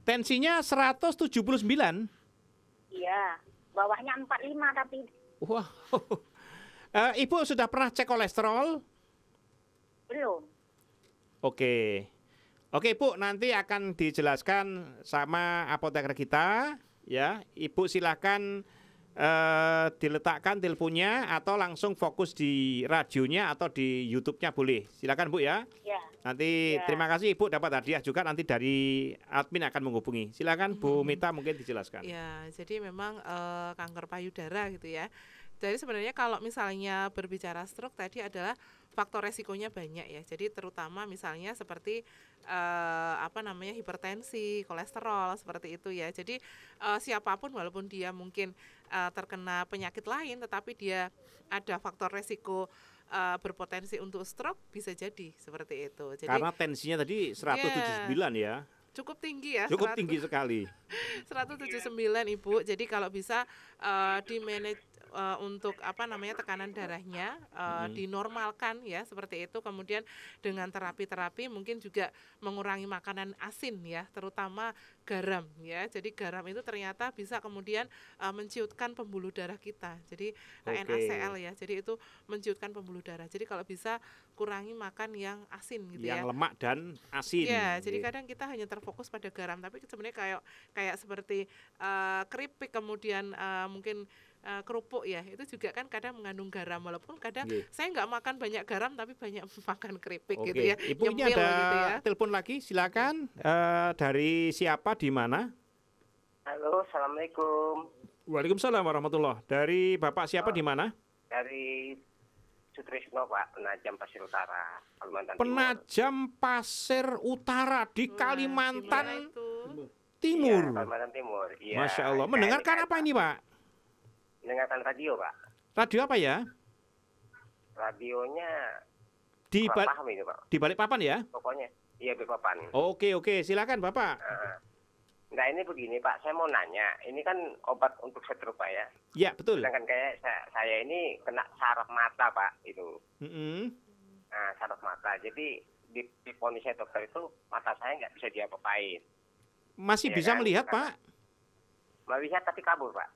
Speaker 1: Tensinya 179.
Speaker 6: Iya, bawahnya 45 tapi
Speaker 1: Wah. Ibu sudah pernah cek kolesterol?
Speaker 6: belum.
Speaker 1: Oke. Oke, Bu, nanti akan dijelaskan sama apoteker kita ya. Ibu silakan diletakkan teleponnya atau langsung fokus di radionya atau di YouTube-nya boleh. Silakan, Bu ya.
Speaker 6: Ya.
Speaker 1: Nanti
Speaker 6: Ya.
Speaker 1: terima kasih Ibu dapat hadiah juga, nanti dari admin akan menghubungi. Silakan Bu Mita mungkin dijelaskan.
Speaker 3: Ya, jadi memang kanker payudara gitu ya. Jadi sebenarnya kalau misalnya berbicara stroke tadi adalah faktor resikonya banyak ya. Jadi terutama misalnya seperti hipertensi, kolesterol seperti itu ya. Jadi siapapun walaupun dia mungkin terkena penyakit lain, tetapi dia ada faktor resiko berpotensi untuk stroke, bisa jadi seperti itu. Jadi
Speaker 1: Karena tensinya tadi 179 ya.
Speaker 3: cukup tinggi ya.
Speaker 1: Cukup tinggi sekali.
Speaker 3: 179 Ibu. Jadi kalau bisa di manage untuk tekanan darahnya dinormalkan ya seperti itu. Kemudian dengan terapi-terapi mungkin juga mengurangi makanan asin ya, terutama garam ya. Jadi garam itu ternyata bisa kemudian menciutkan pembuluh darah kita. Jadi NaCl ya. Jadi itu menciutkan pembuluh darah. Jadi kalau bisa kurangi makan yang asin gitu ya.
Speaker 1: Yang lemak dan asin.
Speaker 3: Ya, jadi kadang kita hanya terfokus pada garam, tapi sebenarnya kayak seperti keripik, kemudian mungkin kerupuk ya, itu juga kan kadang mengandung garam, walaupun kadang saya nggak makan banyak garam tapi banyak makan keripik gitu ya.
Speaker 1: Ibu ini
Speaker 3: Nyemil
Speaker 1: ada
Speaker 3: gitu ya.
Speaker 1: telepon lagi, silakan. Dari siapa di mana?
Speaker 7: Halo, assalamualaikum.
Speaker 1: Waalaikumsalam warahmatullahi. Dari Bapak siapa di mana?
Speaker 7: Dari Sutrisno Pak, Penajam Pasir Utara, Kalimantan
Speaker 1: Penajam Pasir Utara di
Speaker 3: Wah,
Speaker 1: Kalimantan
Speaker 3: gimana itu?
Speaker 1: Timur.
Speaker 7: Iya, Kalimantan Timur. Iya.
Speaker 1: Masya Allah. Mendengarkan apa ini Pak?
Speaker 7: Mendengarkan radio Pak.
Speaker 1: Radio apa ya?
Speaker 7: Radionya
Speaker 1: Di,
Speaker 7: kurang paham ini Pak.
Speaker 1: di balik papan ya?
Speaker 7: Pokoknya iya Bapak.
Speaker 1: Oke, silakan Bapak.
Speaker 7: Nah ini begini Pak, saya mau nanya, ini kan obat untuk stroke Pak ya.
Speaker 1: Ya, betul.
Speaker 7: Sedangkan kayak saya ini kena saraf mata Pak itu.
Speaker 1: Mm-mm.
Speaker 7: Nah saraf mata, jadi di ponisnya dokter itu mata saya nggak bisa diapa-apain.
Speaker 1: Masih
Speaker 7: Iya
Speaker 1: bisa
Speaker 7: kan?
Speaker 1: melihat
Speaker 7: Karena-
Speaker 1: Pak?
Speaker 7: Mau bisa tapi kabur Pak.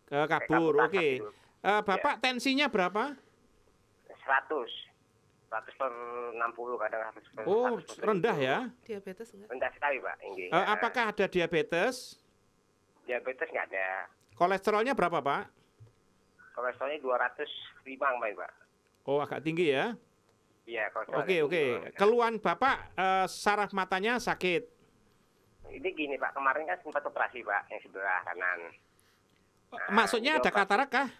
Speaker 1: Kabur,
Speaker 7: Kabur,
Speaker 1: oke.
Speaker 7: gitu.
Speaker 1: Bapak tensinya berapa?
Speaker 7: 100/60 kadang 100/100.
Speaker 1: Oh, rendah ya.
Speaker 3: Diabetes enggak?
Speaker 7: Rendah sekali Pak. Ini.
Speaker 1: Apakah ada diabetes?
Speaker 7: Diabetes nggak ada.
Speaker 1: Kolesterolnya berapa Pak?
Speaker 7: Kolesterolnya 205 Pak.
Speaker 1: Oh, agak tinggi ya.
Speaker 7: Iya, kolesterolnya
Speaker 1: Oke.
Speaker 7: tinggi, Pak.
Speaker 1: Keluhan Bapak saraf matanya sakit.
Speaker 7: Ini gini Pak, kemarin kan sempat operasi Pak yang sebelah kanan.
Speaker 1: Maksudnya ada katarak kah?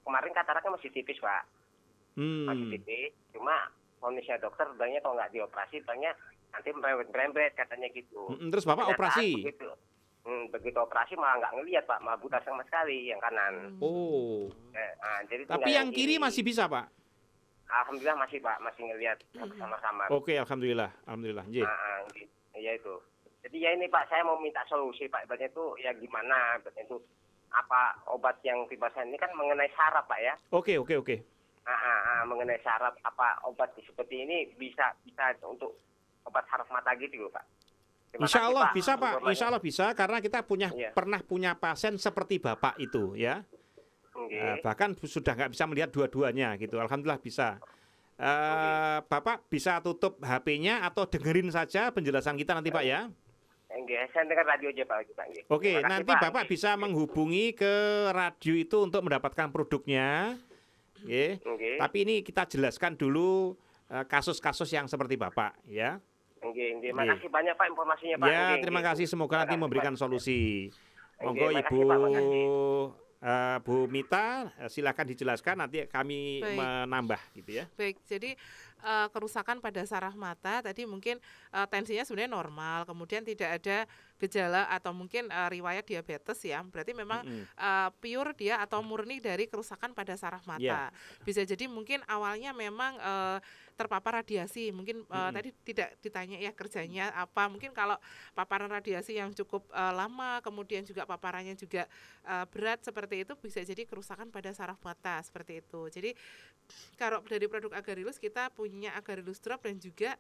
Speaker 7: Kemarin kataraknya masih tipis Pak. Masih tipis. Cuma kondisinya dokter bilangnya kalau nggak dioperasi bilangnya nanti merembet katanya gitu.
Speaker 1: Terus Bapak
Speaker 7: Ternyata
Speaker 1: operasi?
Speaker 7: Begitu operasi malah nggak ngelihat Pak, malah buta sama sekali yang kanan.
Speaker 1: Oh.
Speaker 7: Jadi
Speaker 1: Tapi
Speaker 7: tinggal
Speaker 1: yang kiri masih bisa Pak?
Speaker 7: Alhamdulillah masih Pak, masih ngelihat sama-sama.
Speaker 1: Oke, alhamdulillah. Nggih.
Speaker 7: Iya itu. Jadi ya ini Pak, saya mau minta solusi Pak. Ibaratnya itu ya gimana? Ibaratnya itu apa obat yang vibrasen ini kan mengenai saraf Pak ya.
Speaker 1: Oke.
Speaker 7: Mengenai saraf apa obat seperti ini bisa untuk obat saraf mata gitu Pak.
Speaker 1: Insya Allah
Speaker 7: Pak,
Speaker 1: bisa Pak,
Speaker 7: informasinya.
Speaker 1: Insya Allah bisa karena kita
Speaker 7: Iya.
Speaker 1: pernah punya pasien seperti Bapak itu ya.
Speaker 7: Nggih.
Speaker 1: Bahkan sudah nggak bisa melihat dua-duanya gitu. Alhamdulillah bisa. Bapak bisa tutup HP-nya atau dengerin saja penjelasan kita nanti Pak ya.
Speaker 7: Nggih, saya dengar radio aja Pak. Nggih.
Speaker 1: Oke,
Speaker 7: Terima kasih,
Speaker 1: nanti
Speaker 7: Pak.
Speaker 1: Bapak bisa menghubungi ke radio itu untuk mendapatkan produknya. Nggih.
Speaker 7: Nggih.
Speaker 1: Tapi ini kita jelaskan dulu kasus-kasus yang seperti Bapak ya.
Speaker 7: Nggih. Makasih banyak Pak informasinya Pak.
Speaker 1: Ya,
Speaker 7: Nggih,
Speaker 1: terima
Speaker 7: nggih.
Speaker 1: kasih. Semoga nanti
Speaker 7: Terima kasih,
Speaker 1: memberikan
Speaker 7: Pak.
Speaker 1: solusi. Monggo
Speaker 7: Makasih,
Speaker 1: Ibu
Speaker 7: Pak, makasih.
Speaker 1: Bu Mita, silakan dijelaskan nanti kami
Speaker 3: Baik.
Speaker 1: menambah gitu ya.
Speaker 3: Baik, jadi kerusakan pada saraf mata tadi mungkin tensinya sebenarnya normal, kemudian tidak ada gejala atau mungkin riwayat diabetes ya. Berarti memang pure dia atau murni dari kerusakan pada saraf mata.
Speaker 1: Ya.
Speaker 3: Bisa jadi mungkin awalnya memang terpapar radiasi, mungkin tadi tidak ditanya ya kerjanya apa. Mungkin kalau paparan radiasi yang cukup lama, kemudian juga paparannya juga berat seperti itu, bisa jadi kerusakan pada saraf mata seperti itu. Jadi kalau dari produk Agarilus kita punya Agarilus Drop dan juga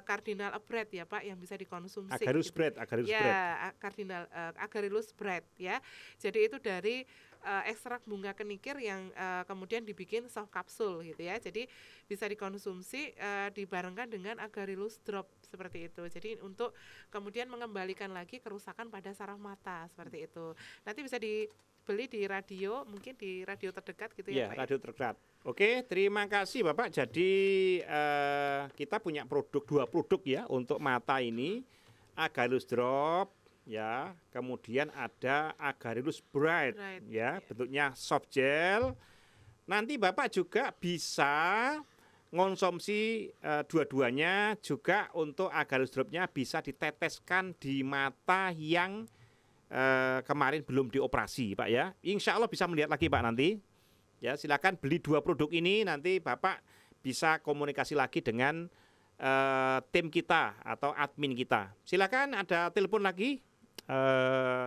Speaker 3: Cardinal Bread ya Pak yang bisa dikonsumsi.
Speaker 1: Agarus
Speaker 3: gitu.
Speaker 1: bread, Agarus bread.
Speaker 3: Ya, Cardinal Agarilus Bread ya. Jadi itu dari ekstrak bunga kenikir yang kemudian dibikin soft kapsul gitu ya. Jadi bisa dikonsumsi dibarengkan dengan Agarilus Drop seperti itu. Jadi untuk kemudian mengembalikan lagi kerusakan pada saraf mata seperti itu. Nanti bisa dibeli di radio, mungkin di radio terdekat gitu ya
Speaker 1: Iya,
Speaker 3: Pak.
Speaker 1: radio terdekat. Oke, terima kasih Bapak. Jadi kita punya dua produk ya untuk mata ini. Agarus Drop ya, kemudian ada Agarilus Bright
Speaker 3: Bright,
Speaker 1: ya, bentuknya soft gel. Nanti Bapak juga bisa ngonsumsi dua-duanya, juga untuk Agarus Dropnya bisa diteteskan di mata yang kemarin belum dioperasi Pak ya. Insya Allah bisa melihat lagi Pak nanti. Ya, silakan beli dua produk ini, nanti Bapak bisa komunikasi lagi dengan tim kita atau admin kita. Silakan, ada telepon lagi.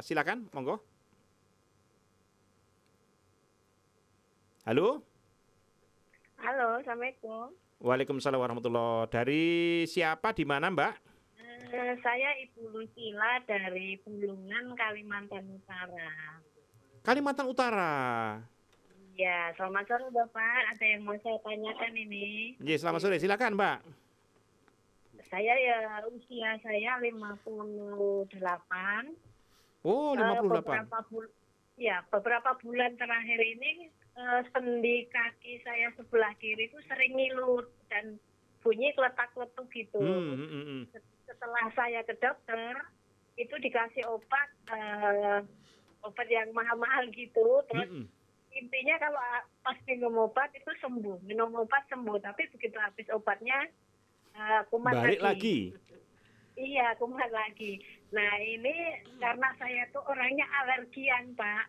Speaker 1: Silakan, monggo. Halo.
Speaker 6: Halo, Assalamualaikum.
Speaker 1: Waalaikumsalam warahmatullahi. Dari siapa, di mana Mbak?
Speaker 6: Saya Ibu Lucila dari Bulungan, Kalimantan Utara.
Speaker 1: Kalimantan Utara.
Speaker 6: Ya, selamat sore Bapak. Ada yang mau saya tanyakan ini.
Speaker 1: Ya, selamat sore. Silakan Mbak.
Speaker 6: Saya ya usia saya 58.
Speaker 1: Oh, 58.
Speaker 6: Beberapa bulan terakhir ini sendi kaki saya sebelah kiri itu sering ngilut dan bunyi kletak-kletuk gitu. Setelah saya ke dokter, itu dikasih obat yang mahal-mahal gitu. Terus intinya kalau pas minum obat itu sembuh, tapi begitu habis obatnya kumat
Speaker 1: Balik lagi.
Speaker 6: Iya, kumat lagi. Nah ini karena saya tuh orangnya alergian Pak.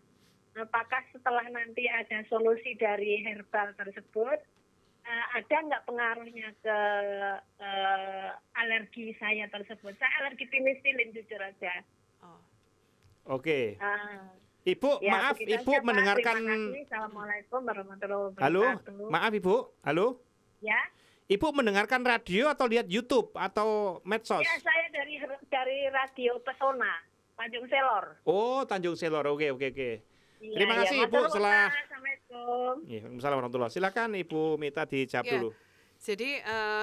Speaker 6: Apakah setelah nanti ada solusi dari herbal tersebut, ada nggak pengaruhnya ke alergi saya tersebut? Saya alergi penicillin jujur aja.
Speaker 1: Oke. Ibu,
Speaker 6: Ya,
Speaker 1: maaf,
Speaker 6: begitu
Speaker 1: Ibu
Speaker 6: aja, Pak.
Speaker 1: mendengarkan.
Speaker 6: Terima kasih. Assalamualaikum warahmatullahi
Speaker 1: Halo,
Speaker 6: wabarakatuh.
Speaker 1: maaf Ibu. Halo.
Speaker 6: Ya.
Speaker 1: Ibu mendengarkan radio atau lihat YouTube atau medsos?
Speaker 6: Ya, saya dari Radio Pesona, Tanjung Selor.
Speaker 1: Oh, Tanjung Selor. Oke.
Speaker 6: Iya,
Speaker 1: Terima kasih
Speaker 6: iya.
Speaker 1: Ibu.
Speaker 6: Matur nuwun, Pak. Assalamualaikum.
Speaker 1: Waalaikumsalam warahmatullahi. Silakan Ibu Mita dijawab
Speaker 3: Ya.
Speaker 1: dulu.
Speaker 3: Jadi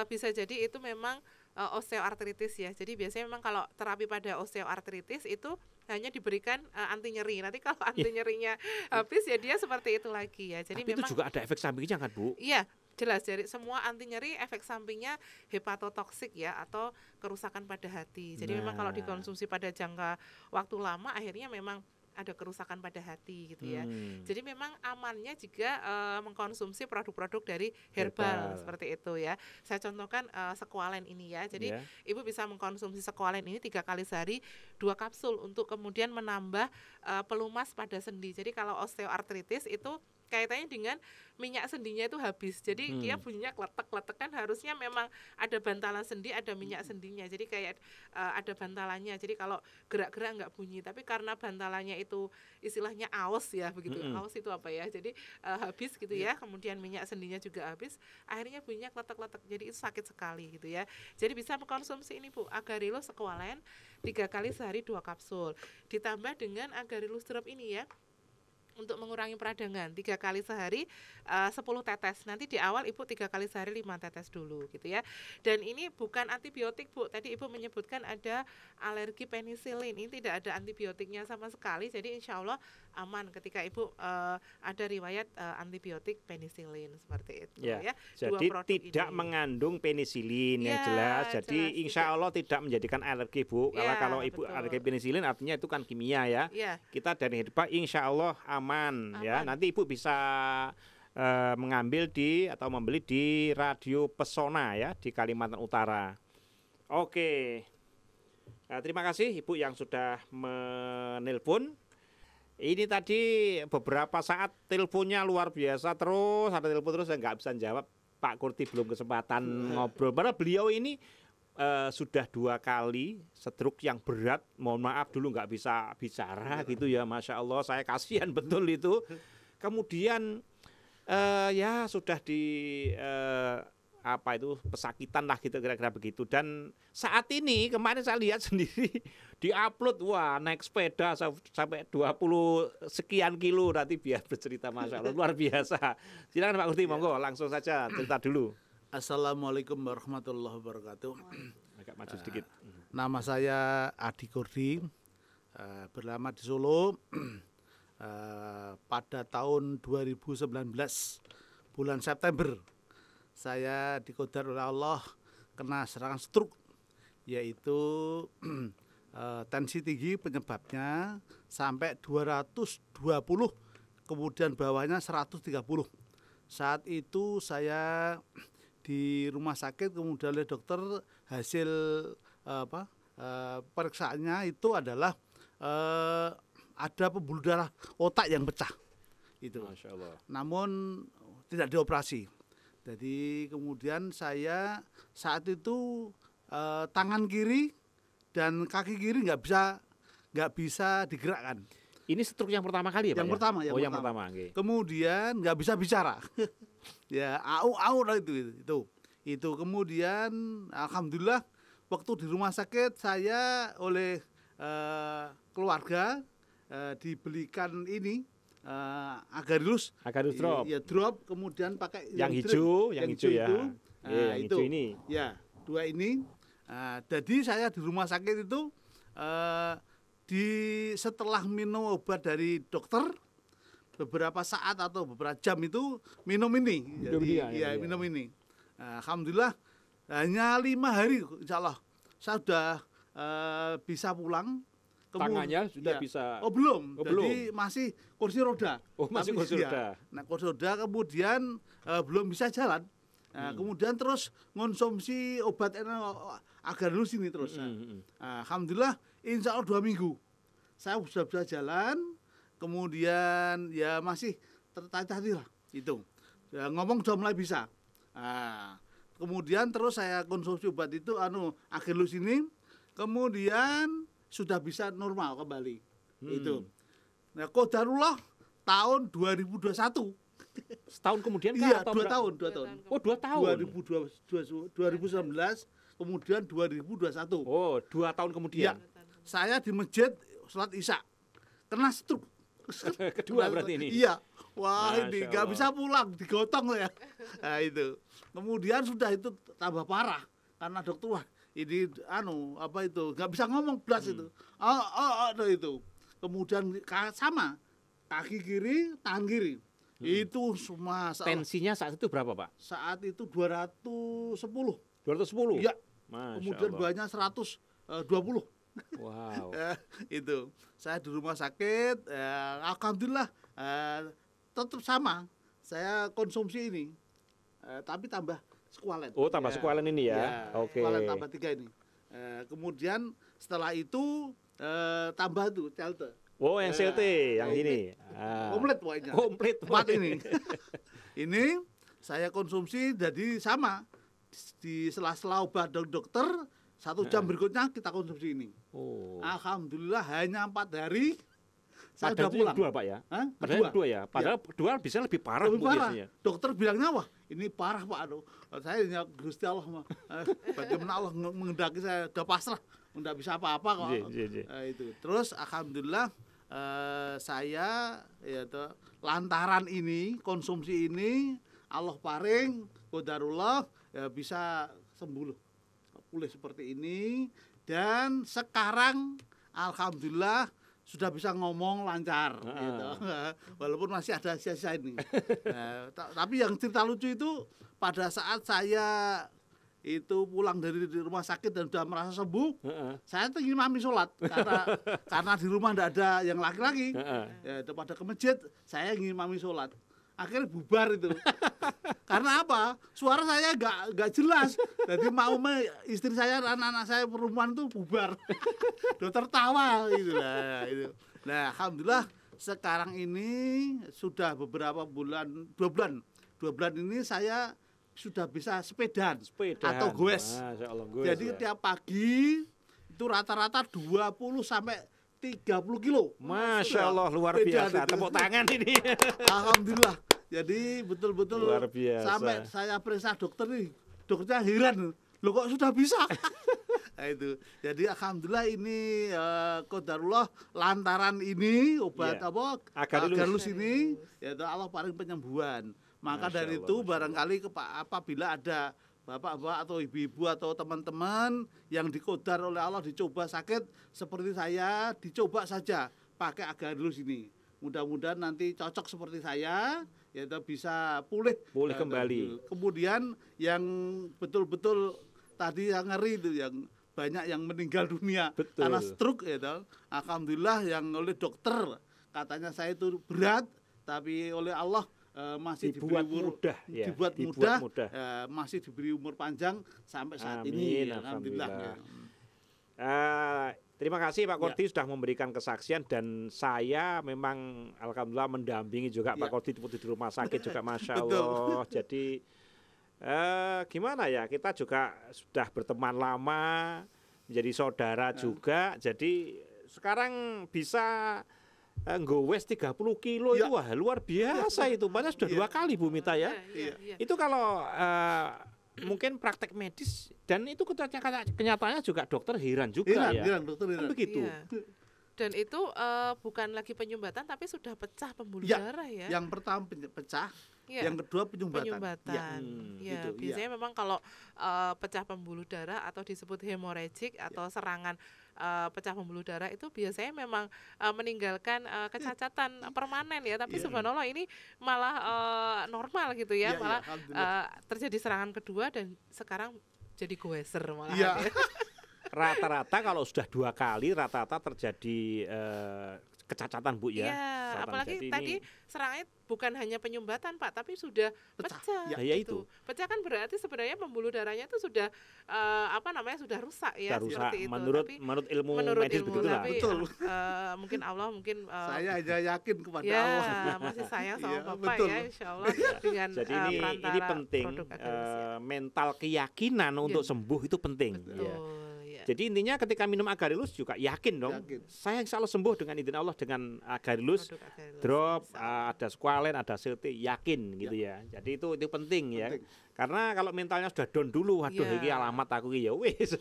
Speaker 3: bisa jadi itu memang osteoartritis ya. Jadi biasanya memang kalau terapi pada osteoartritis itu hanya diberikan anti nyeri. Nanti kalau anti nyerinya habis ya dia seperti itu lagi ya. Jadi
Speaker 1: Tapi
Speaker 3: memang
Speaker 1: itu juga ada efek sampingnya kan Bu?
Speaker 3: iya, jelas dari semua anti nyeri efek sampingnya hepatotoksik ya atau kerusakan pada hati. Jadi memang kalau dikonsumsi pada jangka waktu lama akhirnya memang ada kerusakan pada hati gitu ya. Jadi memang amannya jika mengkonsumsi produk-produk dari herbal seperti itu ya. Saya contohkan Squalene ini ya. Jadi Ibu bisa mengkonsumsi Squalene ini 3 kali sehari 2 kapsul untuk kemudian menambah pelumas pada sendi. Jadi kalau osteoartritis itu kaitannya dengan minyak sendinya itu habis. Jadi dia bunyinya kletek-kletek, kan harusnya memang ada bantalan sendi, ada minyak sendinya. Jadi kayak ada bantalannya. Jadi kalau gerak-gerak nggak bunyi. Tapi karena bantalannya itu istilahnya aus ya begitu. Aus itu apa ya? Jadi habis gitu ya. Kemudian minyak sendinya juga habis. Akhirnya bunyinya kletek-kletek. Jadi itu sakit sekali gitu ya. Jadi bisa mengkonsumsi ini Bu, Agarilus Sequalen 3 kali sehari 2 kapsul. Ditambah dengan Agarilus drop ini ya, untuk mengurangi peradangan 3 kali sehari 10 tetes. Nanti di awal Ibu 3 kali sehari 5 tetes dulu gitu ya. Dan ini bukan antibiotik Bu. Tadi Ibu menyebutkan ada alergi penisilin. Ini tidak ada antibiotiknya sama sekali. Jadi insya Allah aman ketika Ibu ada riwayat antibiotik penisilin seperti itu ya.
Speaker 1: Jadi tidak mengandung penisilin yang jelas. Jadi insya Allah tidak menjadikan alergi Bu. Kalau Ibu alergi penisilin artinya itu kan kimia ya. Kita dari Herba insya Allah aman ya. Nanti Ibu bisa mengambil atau membeli di Radio Pesona ya di Kalimantan Utara. Oke. Nah, terima kasih Ibu yang sudah menelpon. Ini tadi beberapa saat teleponnya luar biasa, terus ada telepon terus saya nggak bisa jawab. Pak Kurti belum kesempatan ngobrol. Padahal beliau ini sudah 2 kali stroke yang berat. Mohon maaf dulu nggak bisa bicara gitu ya. Masya Allah, saya kasihan betul itu. Kemudian ya sudah di pesakitan lah gitu kira-kira begitu. Dan saat ini kemarin saya lihat sendiri diupload, wah naik sepeda sampai 20 sekian kilo, nanti biar bercerita. Masya Allah luar biasa. Silakan Pak Kurti, monggo langsung saja cerita dulu.
Speaker 8: Assalamualaikum warahmatullahi wabarakatuh.
Speaker 1: Agak maju sedikit.
Speaker 8: Nama saya Adi Kurdi, beralamat di Solo. Pada tahun 2019 bulan September saya dikodar oleh Allah kena serangan stroke, yaitu tensi tinggi penyebabnya sampai 220, kemudian bawahnya 130. Saat itu saya di rumah sakit, kemudian oleh dokter hasil periksaannya itu adalah ada pembuluh darah otak yang pecah itu.
Speaker 1: Masya Allah.
Speaker 8: Namun tidak dioperasi. Jadi kemudian saya saat itu tangan kiri dan kaki kiri nggak bisa digerakkan.
Speaker 1: Ini stroke yang pertama kali ya Pak?
Speaker 8: Yang pertama.
Speaker 1: Yang pertama. Okay.
Speaker 8: Kemudian nggak bisa bicara. Ya au itu. Kemudian alhamdulillah waktu di rumah sakit saya oleh keluarga dibelikan ini Agarilus
Speaker 1: drop.
Speaker 8: Ya drop, kemudian pakai
Speaker 1: yang hijau ya.
Speaker 8: Yang
Speaker 1: hijau ini.
Speaker 8: Ya, 2 ini. Jadi saya di rumah sakit itu setelah minum obat dari dokter beberapa saat atau beberapa jam itu minum ini. Minum ini. Alhamdulillah hanya 5 hari insyaallah saya sudah bisa pulang.
Speaker 1: Tangannya sudah bisa.
Speaker 8: Belum. Jadi masih kursi roda.
Speaker 1: Masih kursi roda.
Speaker 8: Nah, kursi roda kemudian belum bisa jalan. Kemudian terus konsumsi obat Agarilus ini terus. Alhamdulillah insya Allah 2 minggu saya sudah bisa jalan. Kemudian ya masih tertatih lah itu. Ya, ngomong sudah mulai bisa. Kemudian terus saya konsumsi obat itu Agarilus ini. Kemudian sudah bisa normal kembali. Itu. Nah, qadarullah tahun 2021.
Speaker 1: Setahun kemudian
Speaker 8: iya, 2 tahun.
Speaker 1: Oh, 2 tahun.
Speaker 8: 2019 kemudian 2021.
Speaker 1: Oh, 2 tahun kemudian.
Speaker 8: Ya, saya di masjid salat Isya. Kena stroke.
Speaker 1: Kedua berarti ini.
Speaker 8: Iya. Wah, ini enggak bisa pulang, digotong ya. Nah, itu. Kemudian sudah itu tambah parah karena dokter wah ini nggak bisa ngomong belas itu. Itu. Kemudian sama kaki kiri, tangan kiri. Itu semua.
Speaker 1: Tensinya saat itu berapa, Pak?
Speaker 8: Saat itu 210.
Speaker 1: 210.
Speaker 8: Iya.
Speaker 1: Kemudian
Speaker 8: banyak 120.
Speaker 1: Wow.
Speaker 8: Itu. Saya di rumah sakit, alhamdulillah tetap sama. Saya konsumsi ini. Tapi tambah Sequalen.
Speaker 1: Oh, tambah Sequalen ini ya. Oke.
Speaker 8: Sequalen tambah 3 ini. Kemudian setelah itu tambah tuh Celte.
Speaker 1: Oh, yang CLT, yang ini.
Speaker 8: Komplit pokoknya.
Speaker 1: Komplit.
Speaker 8: 4 ini. Ini saya konsumsi jadi sama. Di sela-sela obat dokter, 1 jam berikutnya kita konsumsi ini.
Speaker 1: Oh.
Speaker 8: Alhamdulillah hanya 4 hari saya
Speaker 1: Padahal
Speaker 8: udah pulang.
Speaker 1: 2 Pak ya?
Speaker 8: Hah?
Speaker 1: Padahal yang 2 ya? Padahal 2 bisa lebih parah
Speaker 8: Lebih
Speaker 1: Bu,
Speaker 8: parah.
Speaker 1: biasanya.
Speaker 8: Dokter bilangnya, wah ini parah Pak. Aduh, saya ya Gusti Allah mah. Bagaimana Allah mengendaki saya udah pasrah, enggak bisa apa-apa kok. Itu. Terus alhamdulillah saya ya lantaran ini konsumsi ini Allah paring qadarullah ya bisa sembuh pulih seperti ini, dan sekarang alhamdulillah sudah bisa ngomong lancar gitu. Walaupun masih ada sisa-sisa ini. Tapi yang cerita lucu itu pada saat saya itu pulang dari rumah sakit dan sudah merasa sembuh, saya tuh ngimami sholat karena di rumah tidak ada yang laki-laki. Ya, pada ke masjid, saya ngimami sholat. Akhirnya bubar itu. Karena apa? Suara saya nggak jelas. Jadi mau istri saya, anak-anak saya perempuan itu bubar. Dokter tawa gitu lah. Itu. Nah, alhamdulillah sekarang ini sudah beberapa bulan, 2 bulan ini saya sudah bisa sepedaan. Atau goes. Jadi tiap pagi itu rata-rata 20 sampai 30 kilo.
Speaker 1: Masya Allah, luar biasa. Tepuk tangan ini.
Speaker 8: Alhamdulillah. Jadi betul-betul
Speaker 1: luar biasa.
Speaker 8: Sampai saya periksa dokter nih, dokternya heran. Loh kok sudah bisa? Nah, itu. Jadi alhamdulillah ini qadarullah lantaran ini obat Agarlus ini ya Allah paling penyembuhan. Maka Masya dari Allah, itu barangkali apabila ada bapak-bapak atau ibu-ibu atau teman-teman yang dikodar oleh Allah dicoba sakit seperti saya, dicoba saja pakai Agarlus ini. Mudah-mudahan nanti cocok seperti saya, ya bisa pulih
Speaker 1: kembali.
Speaker 8: Kemudian yang betul-betul tadi yang ngeri itu, yang banyak yang meninggal dunia karena stroke ya toh. Alhamdulillah yang oleh dokter katanya saya itu berat, tapi oleh Allah masih
Speaker 1: dibuat mudah,
Speaker 8: masih diberi umur panjang sampai saat ini. Alhamdulillah.
Speaker 1: Terima kasih Pak Kordi sudah memberikan kesaksian, dan saya memang alhamdulillah mendampingi juga Pak Kordi di rumah sakit juga Masya Allah. Jadi gimana ya, kita juga sudah berteman lama, menjadi saudara juga. Jadi sekarang bisa ngowes 30 kilo itu wah luar biasa itu. Padahal sudah 2 kali Bu Mita ya. Itu kalau mungkin praktek medis, dan itu kenyataannya juga dokter heran juga
Speaker 8: dokter heran.
Speaker 1: Kan begitu.
Speaker 3: Dan itu bukan lagi penyumbatan tapi sudah pecah pembuluh darah ya.
Speaker 8: Yang pertama pecah, yang kedua penyumbatan.
Speaker 3: Ya, biasanya memang kalau pecah pembuluh darah atau disebut hemorrhagic atau serangan pecah pembuluh darah itu biasanya memang meninggalkan kecacatan permanen ya, tapi subhanallah ini malah normal gitu ya, malah terjadi serangan kedua dan sekarang jadi goeser malah.
Speaker 1: Rata-rata kalau sudah 2 kali rata-rata terjadi kecacatan Bu ya.
Speaker 3: Apalagi tadi serangannya bukan hanya penyumbatan Pak, tapi sudah pecah.
Speaker 1: Itu.
Speaker 3: Pecah kan berarti sebenarnya pembuluh darahnya itu sudah sudah rusak ya. Seperti itu.
Speaker 1: Menurut ilmu medis begitulah.
Speaker 3: Betul. Mungkin Allah
Speaker 8: saya aja yakin kepada Allah.
Speaker 3: Masih sayang sama Bapak ya, insya Allah dengan
Speaker 1: jadi ini penting mental keyakinan untuk sembuh itu penting. Jadi intinya ketika minum Agarlus juga yakin dong. Saya insya Allah sembuh dengan izin Allah dengan Agarlus. Drop, ada squalene, ada CLT, yakin gitu ya. Jadi itu penting ya. Karena kalau mentalnya sudah down dulu, waduh ini alamat aku ya wis.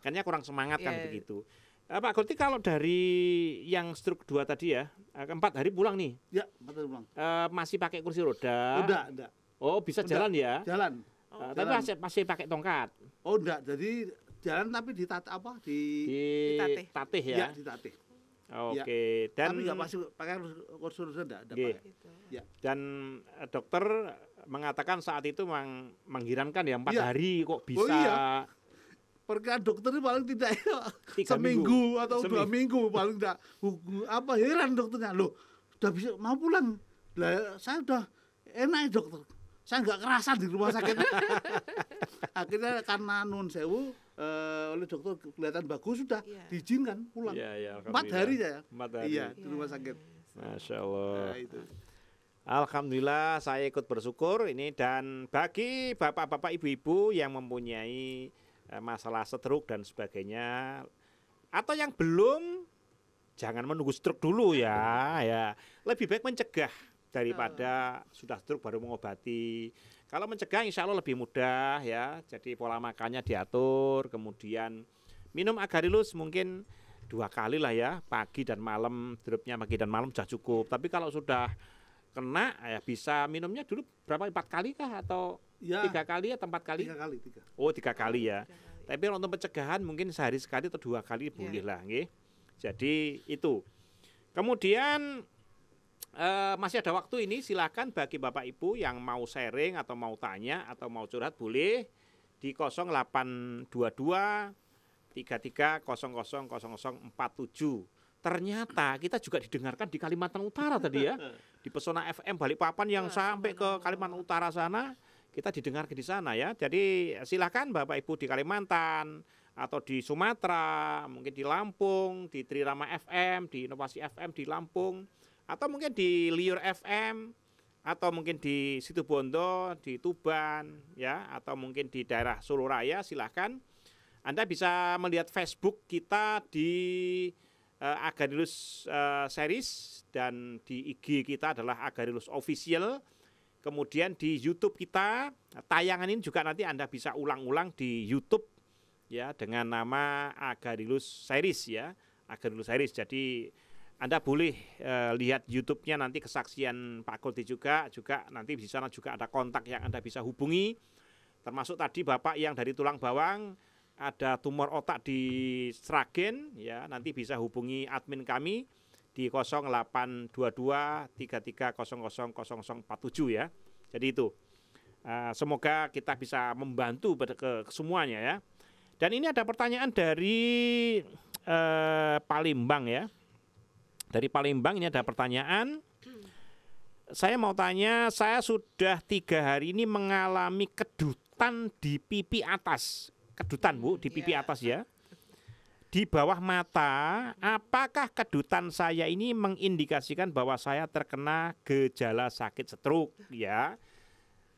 Speaker 1: Kayaknya kurang semangat kan begitu. Pak Kordi, kalau dari yang stroke 2 tadi ya, 4 hari pulang nih.
Speaker 8: Ya, 4 hari pulang.
Speaker 1: Masih pakai kursi roda?
Speaker 8: Udah.
Speaker 1: Oh, bisa jalan ya?
Speaker 8: Jalan.
Speaker 1: Tapi masih pakai tongkat?
Speaker 8: Oh, enggak. Jadi jalan tapi
Speaker 1: ditatih ya?
Speaker 8: Iya, ditatih.
Speaker 1: Oke. Dan
Speaker 8: tapi nggak pasti pakai kursi roda, enggak pakai.
Speaker 1: Dan dokter mengatakan saat itu mengherankan ya, 4 hari kok bisa.
Speaker 8: Perkiraan dokter paling tidak seminggu atau 2 minggu paling tidak. Heran dokternya, loh udah bisa mau pulang. Lah saya udah enak dokter. Saya nggak kerasa di rumah sakit. Akhirnya karena nun sewu oleh dokter kelihatan bagus, sudah diizinkan pulang. 4 hari ya.
Speaker 1: 4 hari.
Speaker 8: Iya, di rumah sakit.
Speaker 1: Masya Allah.
Speaker 8: Nah, itu.
Speaker 1: Alhamdulillah saya ikut bersyukur ini, dan bagi bapak-bapak ibu-ibu yang mempunyai masalah stroke dan sebagainya atau yang belum, jangan menunggu stroke dulu ya. Lebih baik mencegah daripada sudah stroke baru mengobati. Kalau mencegah insya Allah lebih mudah ya. Jadi pola makannya diatur, kemudian minum Agarilus mungkin 2 kali lah ya, pagi dan malam, dropnya pagi dan malam sudah cukup. Tapi kalau sudah kena ya bisa minumnya dulu berapa, 4 kali kah atau 3 kali atau 4 kali?
Speaker 8: 3 kali.
Speaker 1: Oh 3 kali ya. Tapi untuk pencegahan mungkin sehari sekali atau 2 kali boleh lah, nggih. Jadi itu. Kemudian masih ada waktu ini, silakan bagi Bapak Ibu yang mau sharing atau mau tanya atau mau curhat boleh di 0822 33 00 0047. Ternyata kita juga didengarkan di Kalimantan Utara tadi ya. Di Pesona FM Balikpapan yang sampai ke Kalimantan Utara sana, kita didengar di sana ya. Jadi silakan Bapak Ibu di Kalimantan atau di Sumatera, mungkin di Lampung, di Trirama FM, di Inovasi FM di Lampung, atau mungkin di Liur FM, atau mungkin di Situbondo, di Tuban ya, atau mungkin di daerah Solo Raya, silakan. Anda bisa melihat Facebook kita di Agarilus Series, dan di IG kita adalah Agarilus Official. Kemudian di YouTube kita, tayangan ini juga nanti Anda bisa ulang-ulang di YouTube ya dengan nama Agarilus Series ya, Agarilus Series. Jadi Anda boleh lihat YouTube-nya nanti, kesaksian Pak Koldi juga nanti di sana juga ada kontak yang Anda bisa hubungi. Termasuk tadi Bapak yang dari tulang bawang ada tumor otak di Sragen ya, nanti bisa hubungi admin kami di 0822 33 00 0047 ya. Jadi itu semoga kita bisa membantu ke semuanya ya. Dan ini ada pertanyaan dari Palembang ya. Dari Palembang ini ada pertanyaan. Saya mau tanya, saya sudah 3 hari ini mengalami kedutan di pipi atas. Kedutan Bu, di pipi atas ya. Di bawah mata, apakah kedutan saya ini mengindikasikan bahwa saya terkena gejala sakit stroke ya?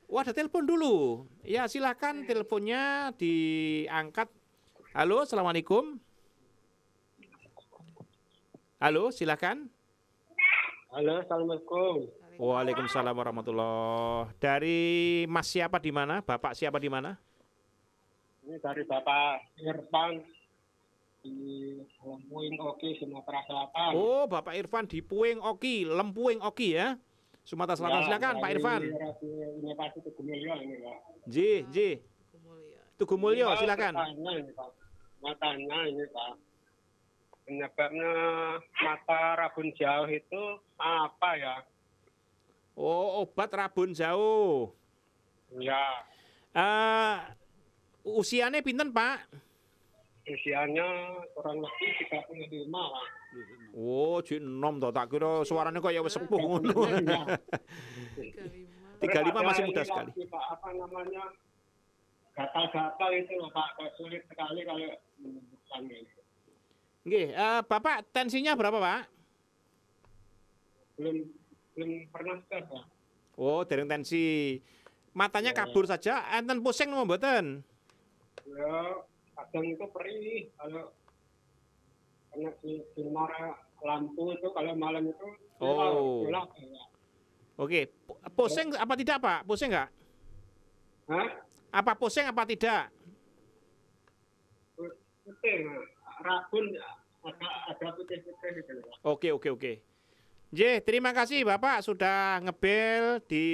Speaker 1: Wah, ada telepon dulu. Ya, silakan teleponnya diangkat. Halo, Assalamualaikum. Halo, silakan.
Speaker 9: Halo, Assalamualaikum.
Speaker 1: Waalaikumsalam warahmatullahi. Dari Mas siapa di mana? Bapak siapa di mana?
Speaker 9: Ini dari Bapak Irfan di Lempuing Oki, Sumatera Selatan.
Speaker 1: Oh, Bapak Irfan di Puing Oki, Lempuing Oki ya, Sumatera Selatan. Silakan Pak Irfan.
Speaker 9: Inovasi Tugumulyo ini Pak.
Speaker 1: Ji. Tugumulyo, silakan.
Speaker 9: Matanya ini Pak. Penyebabnya mata rabun jauh itu apa ya?
Speaker 1: Oh, obat rabun jauh.
Speaker 9: Ya.
Speaker 1: Usianya pinten Pak?
Speaker 9: Usianya kurang lebih 35 lah.
Speaker 1: Oh, jek enom to, tak kira suaranya kaya wis sepuh ngono. 35 masih muda sekali.
Speaker 9: Pak, apa namanya? Gatal-gatal itu loh Pak, sulit sekali kalau menyebutkannya.
Speaker 1: Nggih, Bapak tensinya berapa Pak?
Speaker 9: Belum pernah tes Pak.
Speaker 1: Oh, dereng tensi. Matanya kabur saja, enten pusing napa mboten?
Speaker 9: Ya, kadang itu perih kalau kena sinar lampu itu kalau malam itu. Gelap, ya.
Speaker 1: Oke, pusing apa tidak Pak? Pusing nggak?
Speaker 9: Hah?
Speaker 1: Apa pusing apa tidak?
Speaker 9: Pusing, rabun ada putih-putih gitu.
Speaker 1: Oke. J, terima kasih Bapak sudah ngebel di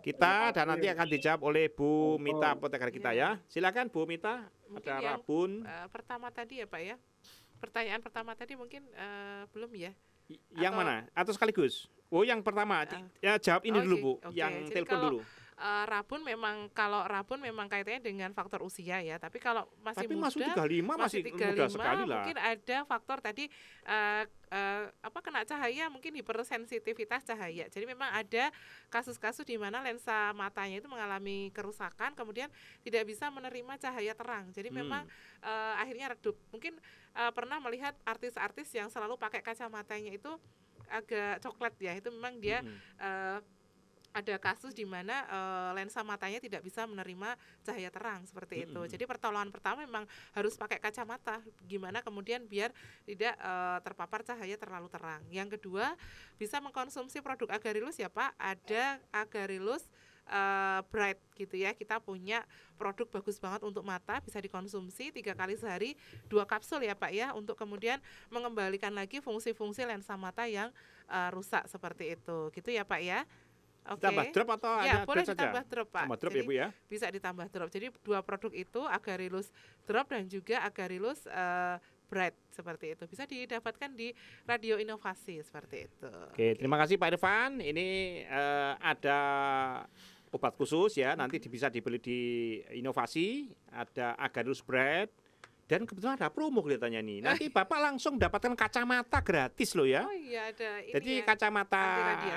Speaker 1: kita dan nanti akan dijawab oleh Bu Mita apoteker kita ya. Silakan Bu Mita.
Speaker 3: Mungkin
Speaker 1: ada
Speaker 3: yang
Speaker 1: rabun.
Speaker 3: Pertama tadi ya Pak ya. Pertanyaan pertama tadi mungkin belum ya.
Speaker 1: Yang mana? Atau sekaligus? Oh, yang pertama. Ya jawab ini dulu Bu.
Speaker 3: Oke.
Speaker 1: Yang
Speaker 3: Jadi
Speaker 1: telepon
Speaker 3: kalau,
Speaker 1: dulu.
Speaker 3: Kalau rabun memang kaitannya dengan faktor usia ya. Tapi kalau masih
Speaker 1: Tapi
Speaker 3: muda,
Speaker 1: masuk 35 masih muda sekali lah.
Speaker 3: mungkin ada faktor tadi kena cahaya, mungkin hipersensitivitas cahaya. Jadi memang ada kasus-kasus di mana lensa matanya itu mengalami kerusakan, kemudian tidak bisa menerima cahaya terang. Jadi memang akhirnya redup. Mungkin pernah melihat artis-artis yang selalu pakai kacamatanya itu agak coklat ya. Itu memang dia ada kasus di mana lensa matanya tidak bisa menerima cahaya terang seperti itu. Jadi pertolongan pertama memang harus pakai kacamata. Gimana kemudian biar tidak terpapar cahaya terlalu terang. Yang kedua, bisa mengkonsumsi produk Agarilus ya Pak. Ada Agarilus Bright gitu ya. Kita punya produk bagus banget untuk mata, bisa dikonsumsi 3 kali sehari 2 kapsul ya Pak ya, untuk kemudian mengembalikan lagi fungsi-fungsi lensa mata yang rusak seperti itu. Gitu ya Pak ya. Oke.
Speaker 1: Ditambah drop atau
Speaker 3: ya,
Speaker 1: hanya
Speaker 3: boleh
Speaker 1: saja?
Speaker 3: ditambah drop Pak.
Speaker 1: Tambah drop
Speaker 3: jadi,
Speaker 1: ya Bu ya?
Speaker 3: bisa ditambah drop. Jadi 2 produk itu Agarilus Drop dan juga Agarilus Bright seperti itu. Bisa didapatkan di Radio Inovasi seperti itu.
Speaker 1: Oke, terima kasih Pak Irfan. Ini ada obat khusus ya, nanti bisa dibeli di Inovasi. Ada Agarilus Bright. Dan kebetulan ada promo kelihatannya nih. Nanti Bapak langsung dapatkan kacamata gratis loh ya.
Speaker 3: Oh iya, ada ini.
Speaker 1: Jadi
Speaker 3: ya,
Speaker 1: kacamata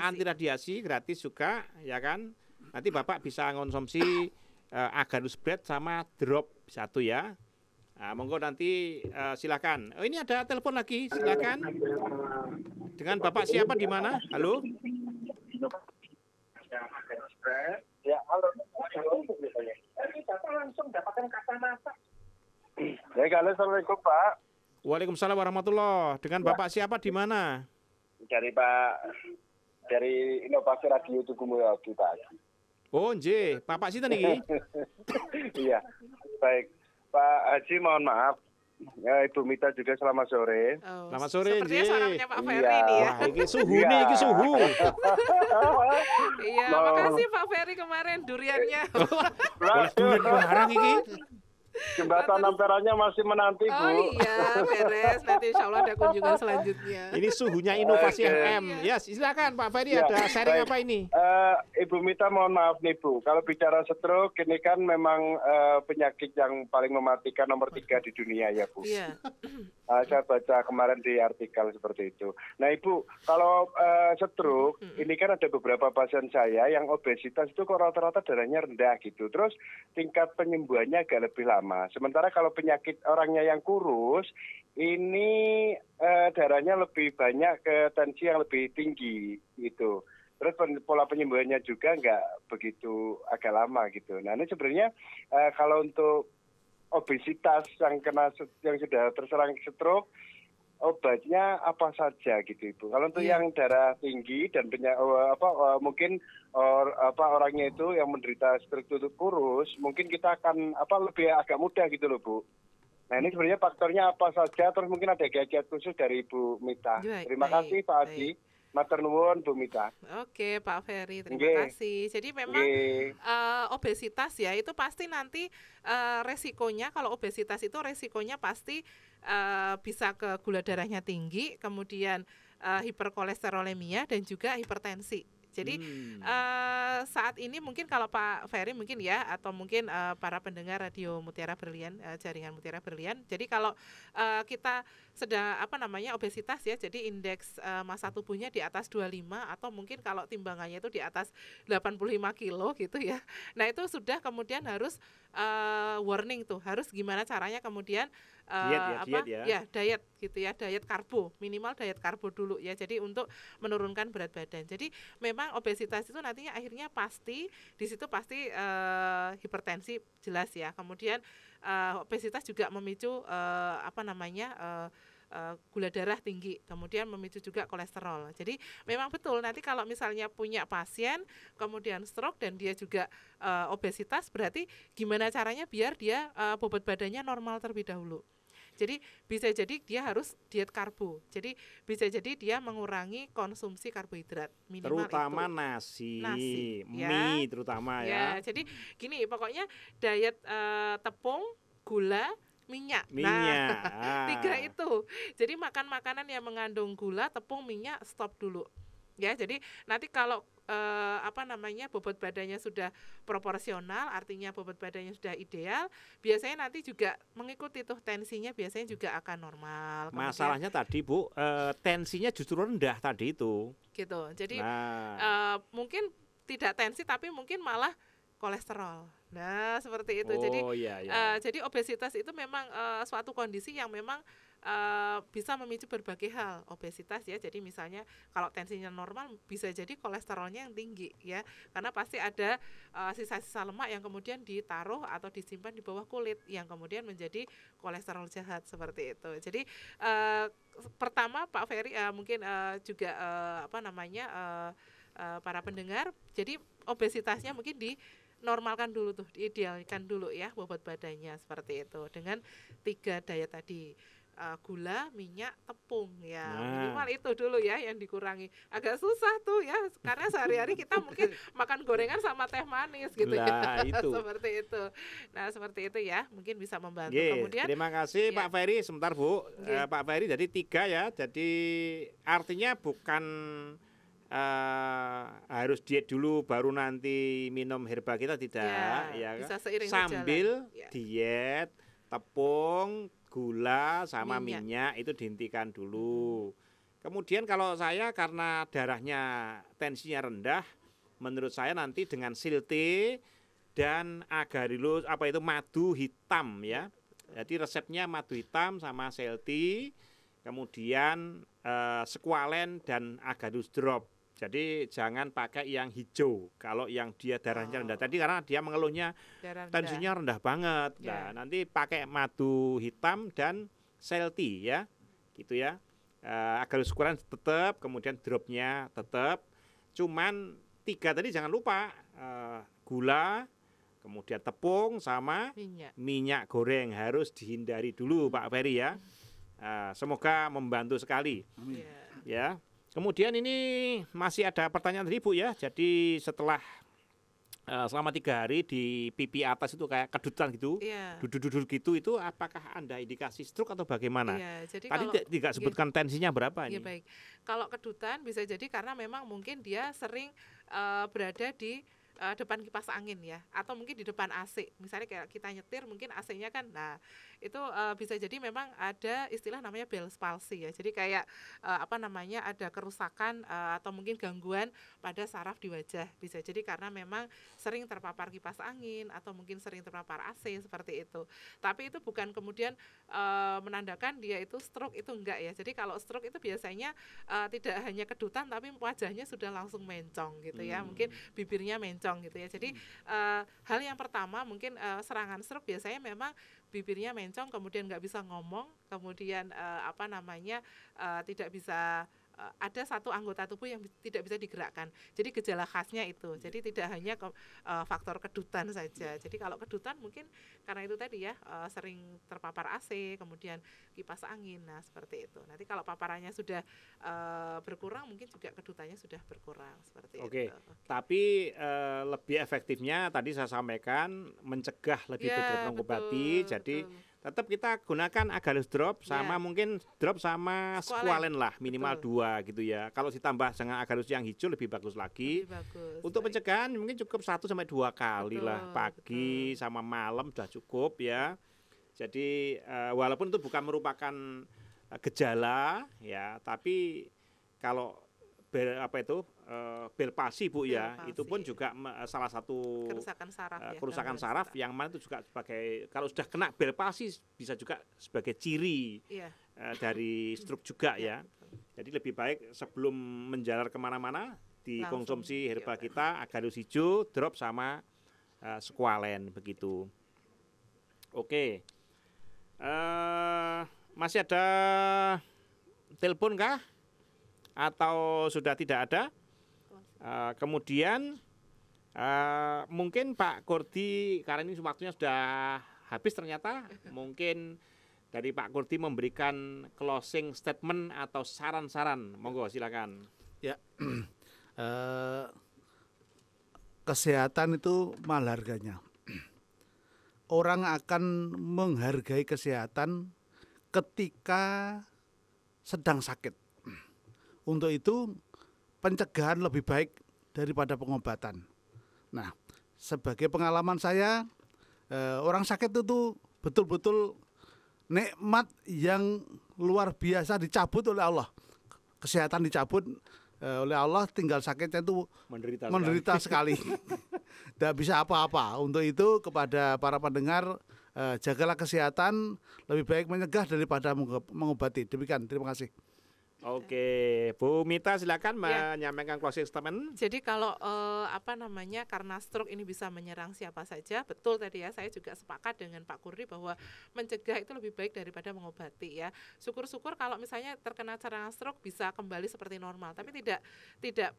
Speaker 1: anti radiasi gratis juga ya kan. Nanti Bapak bisa konsumsi Agarilus Bright sama drop 1 ya. Nah, monggo nanti silakan. Oh, ini ada telepon lagi, silakan. Dengan Bapak siapa di mana? Halo?
Speaker 2: Ya, halo. Bapak langsung dapatkan kacamata. Ya, assalamualaikum Pak.
Speaker 1: Waalaikumsalam warahmatullahi. Dengan Bapak siapa di mana?
Speaker 2: Dari Inovasi Radio Tugu Mulyogi Pak.
Speaker 1: Oh, nggih, Bapak sinten iki?
Speaker 2: Iya. Baik. Pak Haji mohon maaf. Ya, Ibu Mita juga selamat sore.
Speaker 3: Oh,
Speaker 1: selamat sore,
Speaker 3: sepertinya
Speaker 1: nggih.
Speaker 3: suaranya Pak Ferry nih ya.
Speaker 1: Wah, iki suhu nih, iki suhu.
Speaker 3: Iya, makasih Pak Ferry kemarin duriannya.
Speaker 1: Boleh durian barang iki.
Speaker 2: Jembatan Amperannya masih menanti, Bu.
Speaker 3: Oh iya, beres. Nanti insya Allah ada kunjungan selanjutnya.
Speaker 1: Ini suhunya Inovasi FM. Ya, silakan Pak Ferry, ada sharing apa ini?
Speaker 2: Ibu Mita mohon maaf nih Bu, kalau bicara stroke ini kan memang penyakit yang paling mematikan nomor 3 di dunia ya Bu.
Speaker 3: Iya.
Speaker 2: Saya baca kemarin di artikel seperti itu. Nah Ibu, kalau stroke ini kan ada beberapa pasien saya yang obesitas itu kok rata-rata darahnya rendah gitu. Terus tingkat penyembuhannya agak lebih lama. Sementara kalau penyakit orangnya yang kurus, ini darahnya lebih banyak ke tensi yang lebih tinggi gitu. Terus pola penyembuhannya juga nggak begitu agak lama gitu. Nah ini sebenarnya kalau untuk obesitas yang sudah terserang stroke, obatnya apa saja gitu Ibu. Kalau untuk yang darah tinggi dan mungkin orangnya itu yang menderita stroke itu kurus, mungkin kita akan lebih agak mudah gitu loh Bu. Nah ini sebenarnya faktornya apa saja, terus mungkin ada kiat-kiat khusus dari Ibu Mita. Terima kasih Pak Haji. Matur nuwun Bu Mita.
Speaker 3: Oke Pak Ferry, terima kasih. Jadi memang obesitas ya itu pasti nanti resikonya, kalau obesitas itu resikonya pasti bisa ke gula darahnya tinggi, kemudian hiperkolesterolemia dan juga hipertensi. Jadi saat ini mungkin kalau Pak Ferry mungkin ya, atau mungkin para pendengar Radio Mutiara Berlian, jaringan Mutiara Berlian. Jadi kalau kita sedang obesitas ya, jadi indeks massa tubuhnya di atas 25 atau mungkin kalau timbangannya itu di atas 85 kilo gitu ya. Nah itu sudah kemudian harus warning tuh, harus gimana caranya kemudian diet gitu ya, diet karbo, minimal diet karbo dulu ya. Jadi untuk menurunkan berat badan. Jadi memang obesitas itu nantinya akhirnya pasti di situ pasti hipertensi jelas ya. Kemudian obesitas juga memicu gula darah tinggi, kemudian memicu juga kolesterol. Jadi memang betul nanti kalau misalnya punya pasien kemudian stroke dan dia juga obesitas, berarti gimana caranya biar dia bobot badannya normal terlebih dahulu. Jadi bisa jadi dia harus diet karbo. Jadi bisa jadi dia mengurangi konsumsi karbohidrat minimal
Speaker 1: terutama
Speaker 3: itu.
Speaker 1: nasi,
Speaker 3: ya.
Speaker 1: mie terutama ya.
Speaker 3: Jadi gini pokoknya diet tepung, gula, minyak.
Speaker 1: Nah,
Speaker 3: 3 itu. Jadi makan makanan yang mengandung gula, tepung, minyak stop dulu. Ya, jadi nanti kalau bobot badannya sudah proporsional, artinya bobot badannya sudah ideal, biasanya nanti juga mengikuti tuh tensinya biasanya juga akan normal. Kemudian,
Speaker 1: masalahnya tadi Bu, tensinya justru rendah tadi itu.
Speaker 3: Gitu. Jadi mungkin tidak tensi tapi mungkin malah kolesterol. Nah, seperti itu. Jadi obesitas itu memang suatu kondisi yang memang bisa memicu berbagai hal obesitas ya. Jadi misalnya kalau tensinya normal bisa jadi kolesterolnya yang tinggi ya, karena pasti ada sisa-sisa lemak yang kemudian ditaruh atau disimpan di bawah kulit yang kemudian menjadi kolesterol jahat seperti itu. Jadi pertama Pak Ferry mungkin juga para pendengar, jadi obesitasnya mungkin dinormalkan dulu tuh, diidealkan dulu ya bobot badannya seperti itu dengan 3 diet tadi. Gula, minyak, tepung ya, minimal itu dulu ya yang dikurangi. Agak susah tuh ya, karena sehari-hari kita mungkin makan gorengan sama teh manis gitu ya.
Speaker 1: Itu.
Speaker 3: Seperti itu. Nah, seperti itu ya, mungkin bisa membantu. Kemudian
Speaker 1: terima kasih Pak Ferry, sebentar Bu. Pak Ferry jadi 3 ya. Jadi artinya bukan harus diet dulu baru nanti minum herba kita, tidak ya
Speaker 3: bisa seiring
Speaker 1: sambil
Speaker 3: berjalan.
Speaker 1: Diet, tepung, gula sama minyak itu dihentikan dulu. Kemudian kalau saya karena darahnya tensinya rendah, menurut saya nanti dengan silte dan agarelus madu hitam ya. Jadi resepnya madu hitam sama silte, kemudian squalene dan agarelus drop. Jadi jangan pakai yang hijau kalau yang dia darahnya rendah tadi, karena dia mengeluhnya tensinya rendah banget. Nah, nanti pakai madu hitam dan selti ya, gitu ya. Agarelus squalene tetap, kemudian dropnya tetap. Cuman 3 tadi jangan lupa, gula, kemudian tepung sama minyak goreng harus dihindari dulu Pak Ferry ya. Semoga membantu sekali. Ya. Kemudian ini masih ada pertanyaan dari Bu ya. Jadi setelah selama 3 hari di pipi atas itu kayak kedutan gitu, duduk-duduk gitu, itu apakah Anda indikasi stroke atau bagaimana?
Speaker 3: Jadi
Speaker 1: tadi tidak sebutkan tensinya berapa ini?
Speaker 3: Baik. Kalau kedutan bisa jadi karena memang mungkin dia sering berada di depan kipas angin ya, atau mungkin di depan AC. Misalnya kayak kita nyetir mungkin AC-nya kan, nah itu bisa jadi memang ada istilah namanya Bell's palsy ya. Jadi kayak ada kerusakan atau mungkin gangguan pada saraf di wajah. Bisa jadi karena memang sering terpapar kipas angin atau mungkin sering terpapar AC seperti itu. Tapi itu bukan kemudian menandakan dia itu stroke, itu enggak ya. Jadi kalau stroke itu biasanya tidak hanya kedutan tapi wajahnya sudah langsung mencong gitu ya. Mungkin bibirnya mencong gitu ya. Jadi hal yang pertama mungkin serangan stroke biasanya memang bibirnya mencong, kemudian nggak bisa ngomong, kemudian tidak bisa ada satu anggota tubuh yang tidak bisa digerakkan. Jadi gejala khasnya itu. Jadi tidak hanya faktor kedutan saja. Jadi kalau kedutan mungkin karena itu tadi ya, sering terpapar AC, kemudian kipas angin. Nah, seperti itu. Nanti kalau paparannya sudah berkurang, mungkin juga kedutannya sudah berkurang seperti itu.
Speaker 1: Tapi lebih efektifnya tadi saya sampaikan mencegah lebih daripada mengobati. Jadi tetap kita gunakan agarelus drop sama mungkin drop sama squalene lah, minimal 2 gitu ya. Kalau ditambah dengan agarelus yang hijau lebih bagus lagi. Untuk pencegahan mungkin cukup 1 sampai 2 kali lah, pagi sama malam sudah cukup ya. Jadi walaupun itu bukan merupakan gejala ya, tapi kalau Bell's palsy Bu ya, itu pun juga salah satu kerusakan saraf yang mana itu juga sebagai, kalau sudah kena Bell's palsy bisa juga sebagai ciri dari stroke juga ya. Jadi lebih baik sebelum menjalar kemana-mana dikonsumsi herba kita, agarelus hijau, drop sama squalene begitu. Oke. Masih ada telepon kah? Atau sudah tidak ada? Kemudian mungkin Pak Kurdi, karena ini waktunya sudah habis ternyata, mungkin dari Pak Kurdi memberikan closing statement atau saran-saran, monggo silakan.
Speaker 8: Ya, kesehatan itu mahal harganya. Orang akan menghargai kesehatan ketika sedang sakit. Untuk itu pencegahan lebih baik daripada pengobatan. Nah, sebagai pengalaman saya, orang sakit itu betul-betul nikmat yang luar biasa dicabut oleh Allah. Kesehatan dicabut oleh Allah, tinggal sakitnya itu menderita sekali. Tidak bisa apa-apa. Untuk itu kepada para pendengar, jagalah kesehatan, lebih baik mencegah daripada mengobati. Demikian, terima kasih.
Speaker 1: Oke, Bu Mita silakan menyampaikan closing statement.
Speaker 3: Jadi kalau karena stroke ini bisa menyerang siapa saja, betul tadi ya, saya juga sepakat dengan Pak Kurni bahwa mencegah itu lebih baik daripada mengobati ya. Syukur-syukur kalau misalnya terkena serangan stroke bisa kembali seperti normal, tapi tidak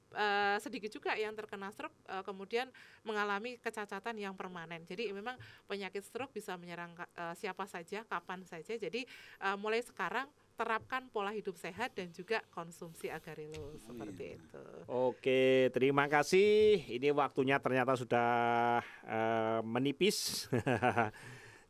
Speaker 3: sedikit juga yang terkena stroke kemudian mengalami kecacatan yang permanen. Jadi memang penyakit stroke bisa menyerang siapa saja, kapan saja. Jadi mulai sekarang terapkan pola hidup sehat dan juga konsumsi agarelus seperti itu.
Speaker 1: Oke, terima kasih. Ini waktunya ternyata sudah menipis.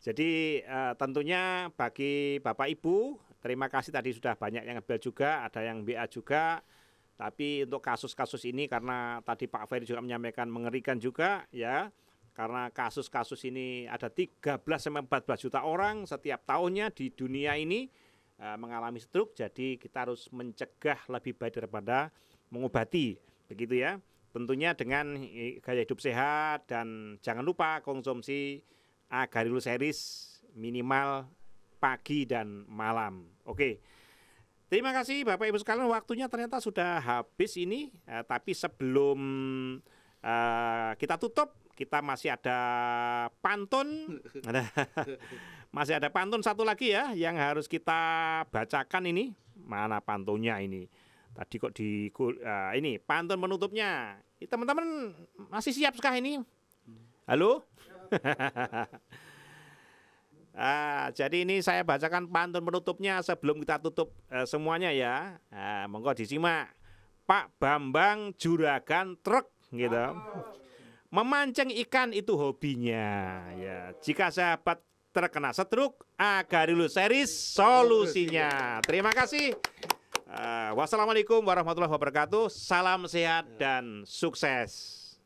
Speaker 1: Jadi tentunya bagi Bapak Ibu, terima kasih tadi sudah banyak yang ngebel juga, ada yang BA juga. Tapi untuk kasus-kasus ini karena tadi Pak Ferry juga menyampaikan mengerikan juga ya. Karena kasus-kasus ini ada 13 sampai 14 juta orang setiap tahunnya di dunia ini mengalami stroke, jadi kita harus mencegah lebih baik daripada mengobati, begitu ya. Tentunya dengan gaya hidup sehat dan jangan lupa konsumsi Agarelus series minimal pagi dan malam. Oke. Terima kasih Bapak Ibu sekalian, waktunya ternyata sudah habis ini, tapi sebelum kita tutup, kita masih ada pantun. Masih ada pantun satu lagi ya yang harus kita bacakan ini. Mana pantunnya ini? Tadi kok ini pantun penutupnya. Teman-teman masih siapkah ini? Halo? Jadi ini saya bacakan pantun penutupnya sebelum kita tutup semuanya ya. Monggo disimak. Pak Bambang juragan truk gitu. Memancing ikan itu hobinya ya. Jika sahabat terkena stroke, Agarelus series solusinya. Terima kasih. Wassalamualaikum warahmatullahi wabarakatuh. Salam sehat dan sukses.